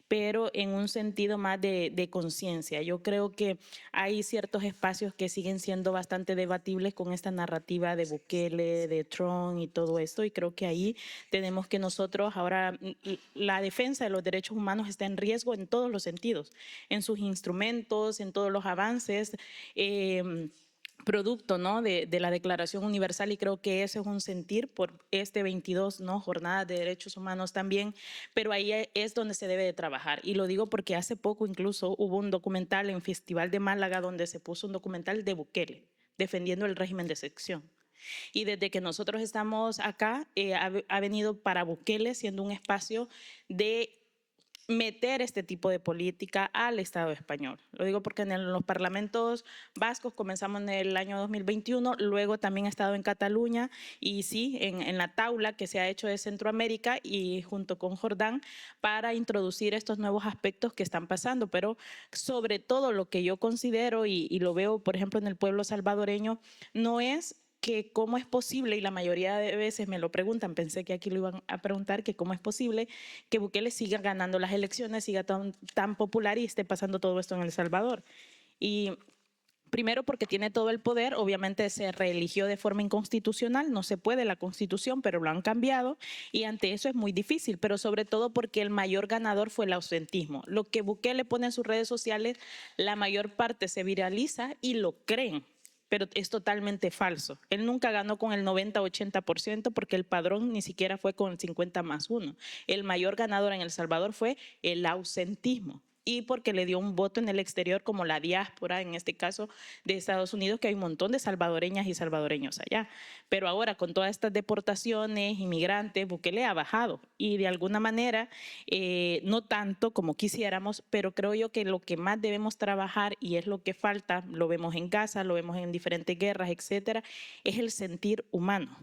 pero en un sentido más de conciencia. Yo creo que hay ciertos espacios que siguen siendo bastante debatibles con esta narrativa de Bukele, de Trump y todo esto, y creo que ahí tenemos que nosotros ahora, la defensa de los derechos humanos está en riesgo en todos los sentidos, en sus instrumentos, en todos los avances, producto, ¿no?, de la Declaración Universal, y creo que ese es un sentir por este 22, ¿no?, jornadas de derechos humanos también, pero ahí es donde se debe de trabajar. Y lo digo porque hace poco incluso hubo un documental en Festival de Málaga donde se puso un documental de Bukele defendiendo el régimen de excepción. Y desde que nosotros estamos acá, ha venido para Bukele siendo un espacio de meter este tipo de política al Estado español. Lo digo porque en los parlamentos vascos comenzamos en el año 2021, luego también he estado en Cataluña y sí, en la taula que se ha hecho de Centroamérica y junto con Jordán para introducir estos nuevos aspectos que están pasando, pero sobre todo lo que yo considero y lo veo, por ejemplo, en el pueblo salvadoreño, no es que cómo es posible, y la mayoría de veces me lo preguntan, pensé que aquí lo iban a preguntar, que cómo es posible que Bukele siga ganando las elecciones, siga tan popular y esté pasando todo esto en El Salvador. Y primero porque tiene todo el poder, obviamente se reeligió de forma inconstitucional, no se puede la Constitución, pero lo han cambiado y ante eso es muy difícil, pero sobre todo porque el mayor ganador fue el ausentismo. Lo que Bukele pone en sus redes sociales, la mayor parte se viraliza y lo creen, pero es totalmente falso. Él nunca ganó con el 90-80% porque el padrón ni siquiera fue con el 50+1. El mayor ganador en El Salvador fue el ausentismo y porque le dio un voto en el exterior como la diáspora, en este caso de Estados Unidos, que hay un montón de salvadoreñas y salvadoreños allá. Pero ahora con todas estas deportaciones, inmigrantes, Bukele ha bajado y de alguna manera, no tanto como quisiéramos, pero creo yo que lo que más debemos trabajar y es lo que falta, lo vemos en Gaza, lo vemos en diferentes guerras, etcétera, es el sentir humano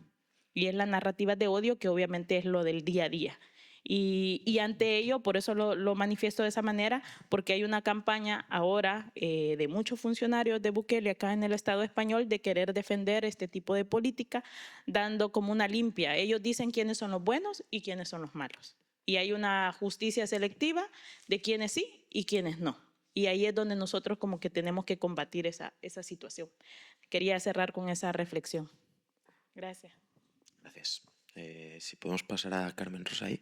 y es la narrativa de odio que obviamente es lo del día a día. Y ante ello, por eso lo manifiesto de esa manera, porque hay una campaña ahora de muchos funcionarios de Bukele acá en el Estado español de querer defender este tipo de política, dando como una limpia. Ellos dicen quiénes son los buenos y quiénes son los malos. Y hay una justicia selectiva de quiénes sí y quiénes no. Y ahí es donde nosotros como que tenemos que combatir esa situación. Quería cerrar con esa reflexión. Gracias. Gracias. Si podemos pasar a Carmen Rosay.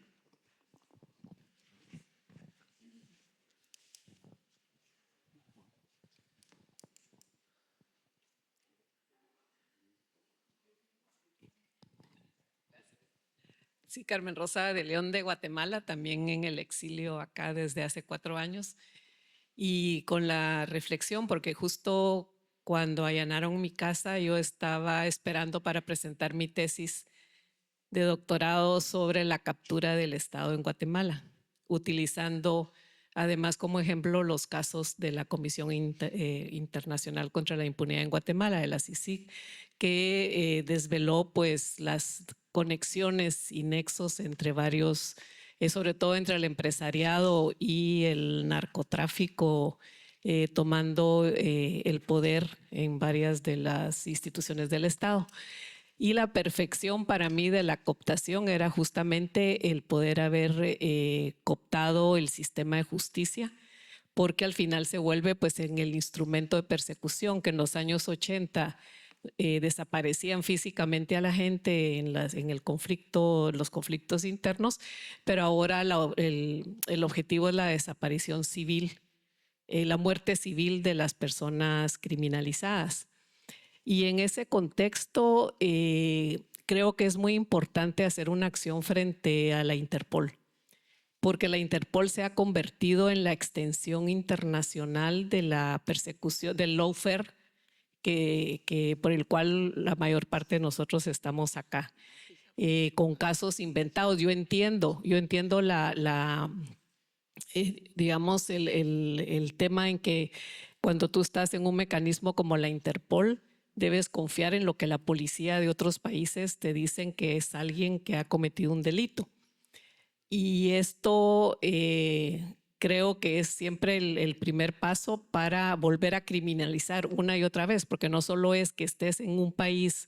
Sí, Carmen Rosa de León de Guatemala, también en el exilio acá desde hace 4 años. Y con la reflexión, porque justo cuando allanaron mi casa, yo estaba esperando para presentar mi tesis de doctorado sobre la captura del Estado en Guatemala, utilizando además como ejemplo los casos de la Comisión Internacional contra la Impunidad en Guatemala, de la CICIG, que desveló pues las conexiones y nexos entre varios, sobre todo entre el empresariado y el narcotráfico, tomando el poder en varias de las instituciones del Estado. Y la perfección para mí de la cooptación era justamente el poder haber cooptado el sistema de justicia, porque al final se vuelve pues en el instrumento de persecución que en los años 80 desaparecían físicamente a la gente en el conflicto, los conflictos internos, pero ahora el objetivo es la desaparición civil, la muerte civil de las personas criminalizadas. Y en ese contexto creo que es muy importante hacer una acción frente a la Interpol, porque la Interpol se ha convertido en la extensión internacional de la persecución del lawfare por el cual la mayor parte de nosotros estamos acá, con casos inventados. Yo entiendo digamos, el tema en que cuando tú estás en un mecanismo como la Interpol, debes confiar en lo que la policía de otros países te dicen que es alguien que ha cometido un delito. Y esto creo que es siempre el primer paso para volver a criminalizar una y otra vez, porque no solo es que estés en un país,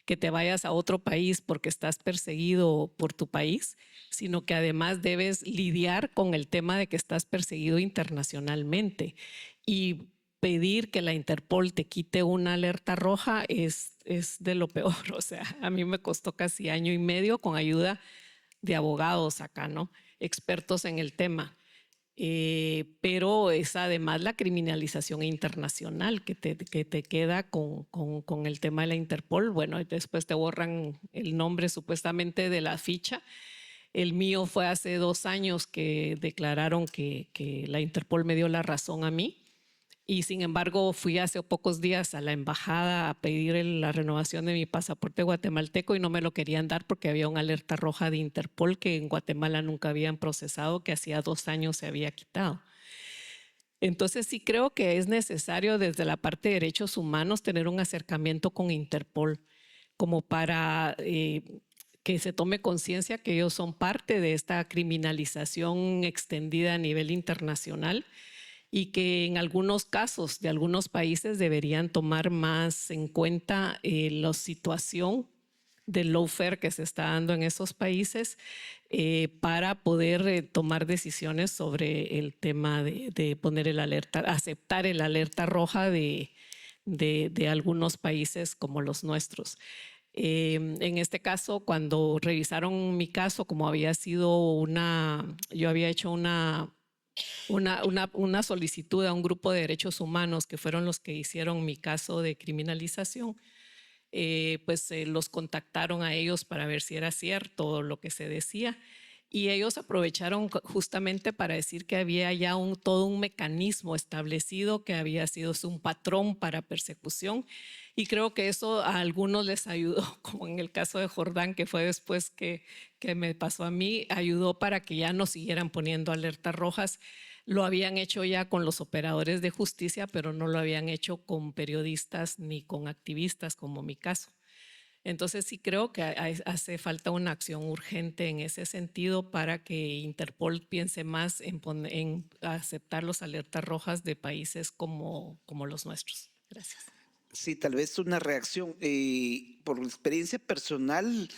que te vayas a otro país porque estás perseguido por tu país, sino que además debes lidiar con el tema de que estás perseguido internacionalmente. Y pedir que la Interpol te quite una alerta roja es de lo peor. O sea, a mí me costó casi 1 año y medio con ayuda de abogados acá, ¿no? Expertos en el tema. Pero es además la criminalización internacional que te queda con el tema de la Interpol. Bueno, después te borran el nombre supuestamente de la ficha. El mío fue hace 2 años que declararon que la Interpol me dio la razón a mí. Y sin embargo, fui hace pocos días a la embajada a pedir la renovación de mi pasaporte guatemalteco y no me lo querían dar porque había una alerta roja de Interpol que en Guatemala nunca habían procesado, que hacía 2 años se había quitado. Entonces sí creo que es necesario desde la parte de derechos humanos tener un acercamiento con Interpol como para que se tome conciencia que ellos son parte de esta criminalización extendida a nivel internacional, y que en algunos casos de algunos países deberían tomar más en cuenta la situación del lawfare que se está dando en esos países para poder tomar decisiones sobre el tema de poner aceptar el alerta roja de algunos países como los nuestros. En este caso, cuando revisaron mi caso, como había sido yo había hecho una solicitud a un grupo de derechos humanos que fueron los que hicieron mi caso de criminalización, pues los contactaron a ellos para ver si era cierto lo que se decía, y ellos aprovecharon justamente para decir que había ya todo un mecanismo establecido, que había sido un patrón para persecución, y creo que eso a algunos les ayudó, como en el caso de Jordán, que fue después que me pasó a mí, ayudó para que ya no siguieran poniendo alertas rojas. Lo habían hecho ya con los operadores de justicia, pero no lo habían hecho con periodistas ni con activistas, como mi caso. Entonces sí creo que hace falta una acción urgente en ese sentido para que Interpol piense más en aceptar las alertas rojas de países como los nuestros. Gracias. Sí, tal vez una reacción. Por experiencia personal,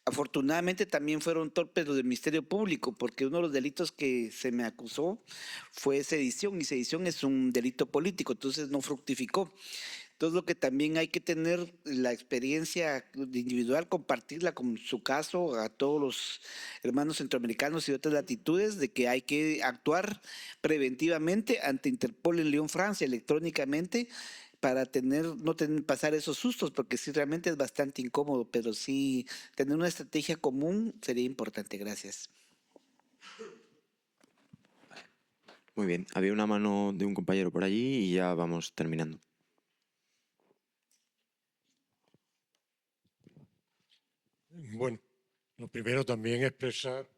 afortunadamente también fueron torpes los del Ministerio Público, porque uno de los delitos que se me acusó fue sedición, y sedición es un delito político, entonces no fructificó. Entonces lo que también hay que tener la experiencia individual, compartirla con su caso a todos los hermanos centroamericanos y de otras latitudes, de que hay que actuar preventivamente ante Interpol en Lyon, Francia, electrónicamente, para pasar esos sustos, porque sí, realmente es bastante incómodo, pero sí tener una estrategia común sería importante. Gracias. Muy bien, había una mano de un compañero por allí y ya vamos terminando. Bueno, lo primero también expresar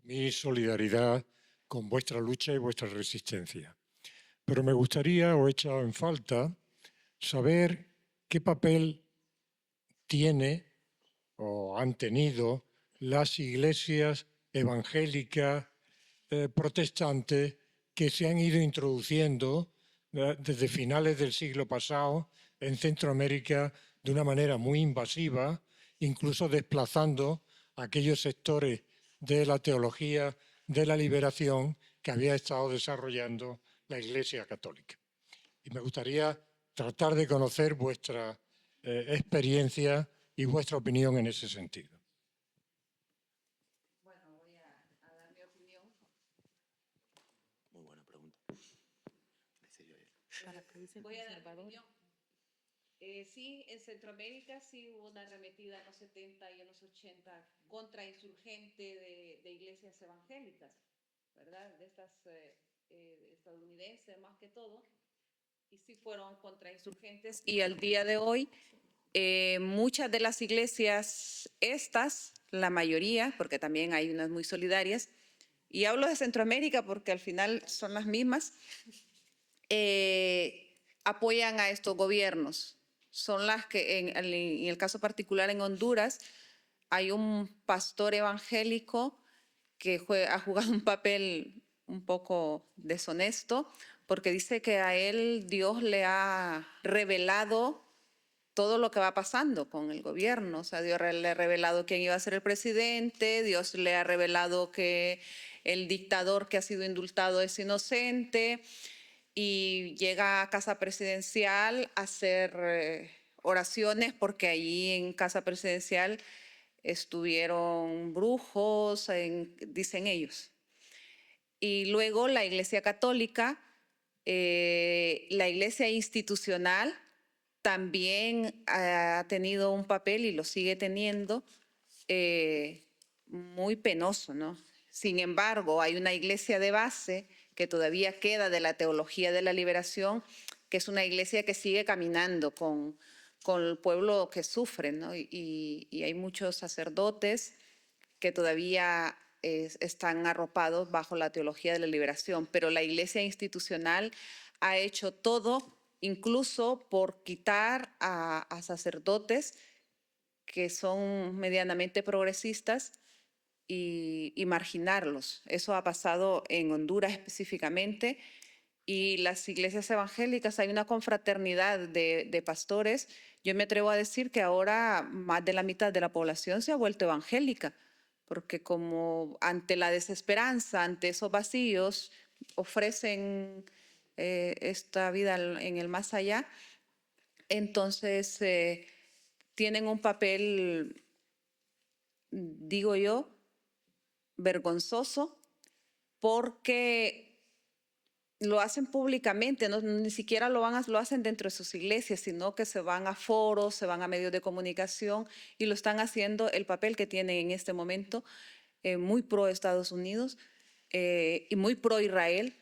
mi solidaridad con vuestra lucha y vuestra resistencia. Pero me gustaría, o he echado en falta, saber qué papel tiene o han tenido las iglesias evangélicas protestantes que se han ido introduciendo desde finales del siglo pasado en Centroamérica de una manera muy invasiva, incluso desplazando a aquellos sectores de la teología de la liberación que había estado desarrollando la Iglesia Católica. Y me gustaría tratar de conocer vuestra experiencia y vuestra opinión en ese sentido. Bueno, voy a dar mi opinión. Muy buena pregunta. Voy a dar mi opinión. Sí, en Centroamérica sí hubo una arremetida en los 70 y en los 80 contra insurgente de iglesias evangélicas, ¿verdad? De estas estadounidenses más que todo, y sí fueron contra insurgentes. Y al día de hoy, muchas de las iglesias la mayoría, porque también hay unas muy solidarias, y hablo de Centroamérica porque al final son las mismas, apoyan a estos gobiernos. Son las que, en el caso particular en Honduras, hay un pastor evangélico que ha jugado un papel un poco deshonesto, porque dice que a él Dios le ha revelado todo lo que va pasando con el gobierno. O sea, Dios le ha revelado quién iba a ser el presidente, Dios le ha revelado que el dictador que ha sido indultado es inocente, y llega a Casa Presidencial a hacer oraciones, porque allí en Casa Presidencial estuvieron brujos, dicen ellos. Y luego la Iglesia Católica, la Iglesia institucional, también ha tenido un papel y lo sigue teniendo muy penoso, ¿no? Sin embargo, hay una iglesia de base que todavía queda de la teología de la liberación, que es una iglesia que sigue caminando con el pueblo que sufre, ¿no? Y hay muchos sacerdotes que todavía están arropados bajo la teología de la liberación, pero la iglesia institucional ha hecho todo, incluso por quitar a sacerdotes que son medianamente progresistas y marginarlos. Eso ha pasado en Honduras específicamente, y las iglesias evangélicas, hay una confraternidad de pastores. Yo me atrevo a decir que ahora más de la mitad de la población se ha vuelto evangélica, porque como ante la desesperanza, ante esos vacíos, ofrecen esta vida en el más allá. Entonces tienen un papel, digo yo, vergonzoso, porque lo hacen públicamente, ¿no? Ni siquiera lo hacen dentro de sus iglesias, sino que se van a foros, se van a medios de comunicación y lo están haciendo el papel que tienen en este momento, muy pro Estados Unidos y muy pro Israel.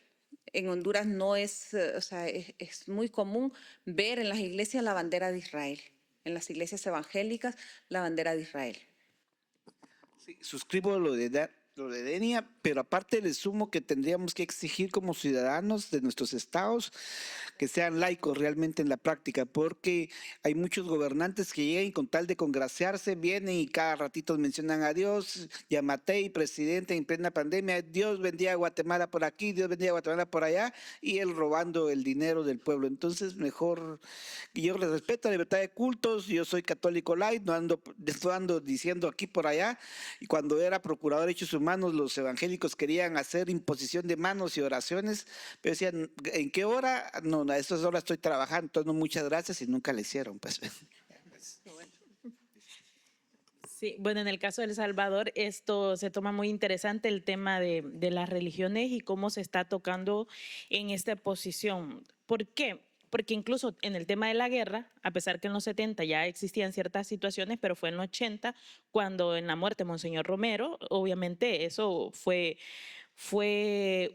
En Honduras no es, es muy común ver en las iglesias la bandera de Israel, en las iglesias evangélicas la bandera de Israel. Sí, suscribo lo de Denia, pero aparte le sumo que tendríamos que exigir como ciudadanos de nuestros estados que sean laicos realmente en la práctica, porque hay muchos gobernantes que llegan y con tal de congraciarse vienen y cada ratito mencionan a Dios, Yamatei, presidente en plena pandemia, Dios bendiga a Guatemala por aquí, Dios bendiga a Guatemala por allá, y él robando el dinero del pueblo. Entonces mejor, y yo les respeto la libertad de cultos, yo soy católico light, no ando diciendo aquí por allá, y cuando era procurador de derechos humanos los evangélicos querían hacer imposición de manos y oraciones, pero decían, ¿en qué hora? No, a estas horas estoy trabajando, entonces no, muchas gracias, y nunca le hicieron. Pues. Sí, bueno, en el caso de El Salvador, esto se toma muy interesante, el tema de las religiones y cómo se está tocando en esta posición. ¿Por qué? Porque incluso en el tema de la guerra, a pesar que en los 70 ya existían ciertas situaciones, pero fue en los 80 cuando en la muerte de Monseñor Romero, obviamente eso fue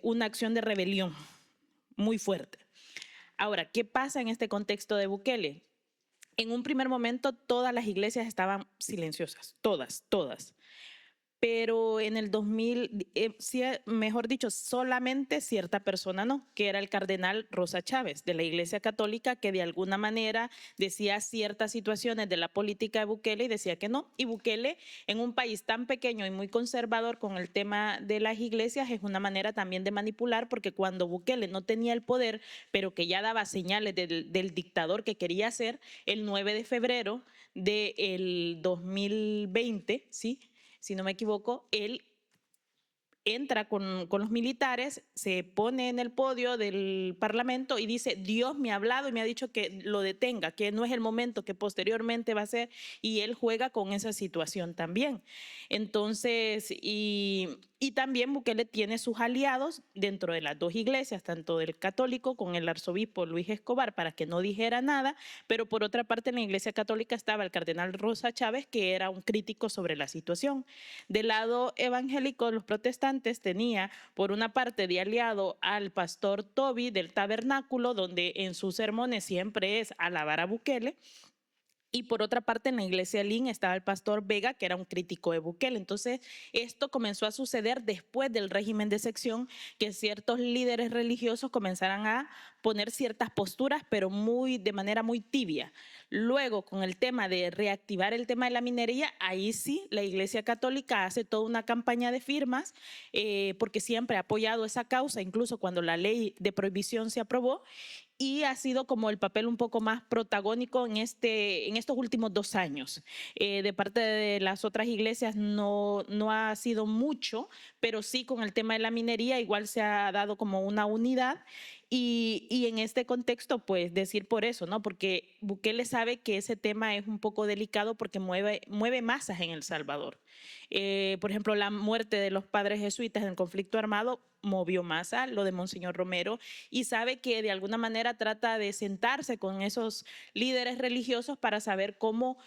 una acción de rebelión muy fuerte. Ahora, ¿qué pasa en este contexto de Bukele? En un primer momento todas las iglesias estaban silenciosas, todas. Pero en el 2000, mejor dicho, solamente cierta persona no, que era el cardenal Rosa Chávez de la Iglesia Católica, que de alguna manera decía ciertas situaciones de la política de Bukele y decía que no. Y Bukele, en un país tan pequeño y muy conservador con el tema de las iglesias, es una manera también de manipular, porque cuando Bukele no tenía el poder, pero que ya daba señales del dictador que quería ser, el 9 de febrero del 2020, ¿sí?, si no me equivoco, él entra con los militares, se pone en el podio del Parlamento y dice: Dios me ha hablado y me ha dicho que lo detenga, que no es el momento, que posteriormente va a ser, y él juega con esa situación también. Entonces, y también Bukele tiene sus aliados dentro de las dos iglesias, tanto del católico con el arzobispo Luis Escobar, para que no dijera nada, pero por otra parte en la Iglesia Católica estaba el cardenal Rosa Chávez, que era un crítico sobre la situación. Del lado evangélico, los protestantes tenía por una parte de aliado al pastor Toby del Tabernáculo, donde en sus sermones siempre es alabar a Bukele. Y por otra parte, en la iglesia Lin estaba el pastor Vega, que era un crítico de Bukele. Entonces, esto comenzó a suceder después del régimen de sección, que ciertos líderes religiosos comenzaran a poner ciertas posturas, pero de manera muy tibia. Luego, con el tema de reactivar el tema de la minería, ahí sí la Iglesia Católica hace toda una campaña de firmas, porque siempre ha apoyado esa causa, incluso cuando la ley de prohibición se aprobó, y ha sido como el papel un poco más protagónico en estos últimos 2 años. De parte de las otras iglesias no ha sido mucho, pero sí con el tema de la minería igual se ha dado como una unidad. Y en este contexto, pues decir por eso, ¿no? Porque Bukele sabe que ese tema es un poco delicado porque mueve masas en El Salvador. Por ejemplo, la muerte de los padres jesuitas en el conflicto armado movió masa, lo de Monseñor Romero, y sabe que de alguna manera trata de sentarse con esos líderes religiosos para saber cómo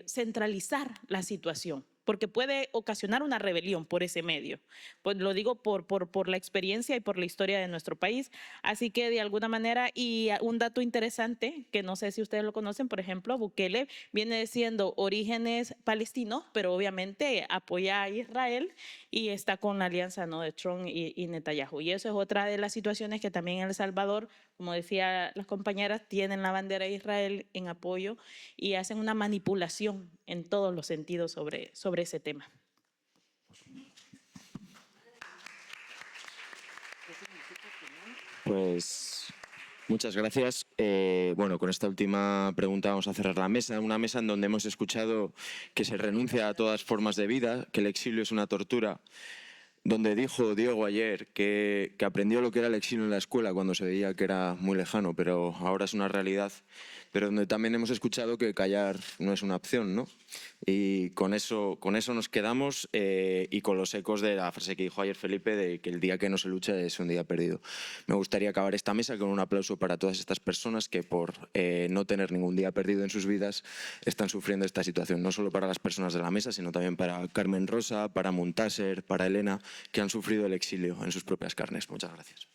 centralizar la situación, porque puede ocasionar una rebelión por ese medio. Pues lo digo por la experiencia y por la historia de nuestro país. Así que de alguna manera, y un dato interesante, que no sé si ustedes lo conocen, por ejemplo, Bukele viene siendo orígenes palestinos, pero obviamente apoya a Israel y está con la alianza, ¿no?, de Trump y Netanyahu. Y eso es otra de las situaciones que también en El Salvador, como decía las compañeras, tienen la bandera de Israel en apoyo y hacen una manipulación en todos los sentidos sobre ese tema. Pues muchas gracias. Bueno, con esta última pregunta vamos a cerrar la mesa. Una mesa en donde hemos escuchado que se renuncia a todas formas de vida, que el exilio es una tortura, donde dijo Diego ayer que aprendió lo que era el exilio en la escuela cuando se veía que era muy lejano, pero ahora es una realidad, pero donde también hemos escuchado que callar no es una opción, ¿no? Y con eso nos quedamos, y con los ecos de la frase que dijo ayer Felipe de que el día que no se lucha es un día perdido. Me gustaría acabar esta mesa con un aplauso para todas estas personas que por no tener ningún día perdido en sus vidas están sufriendo esta situación, no solo para las personas de la mesa, sino también para Carmen Rosa, para Muntaser, para Elena, que han sufrido el exilio en sus propias carnes. Muchas gracias.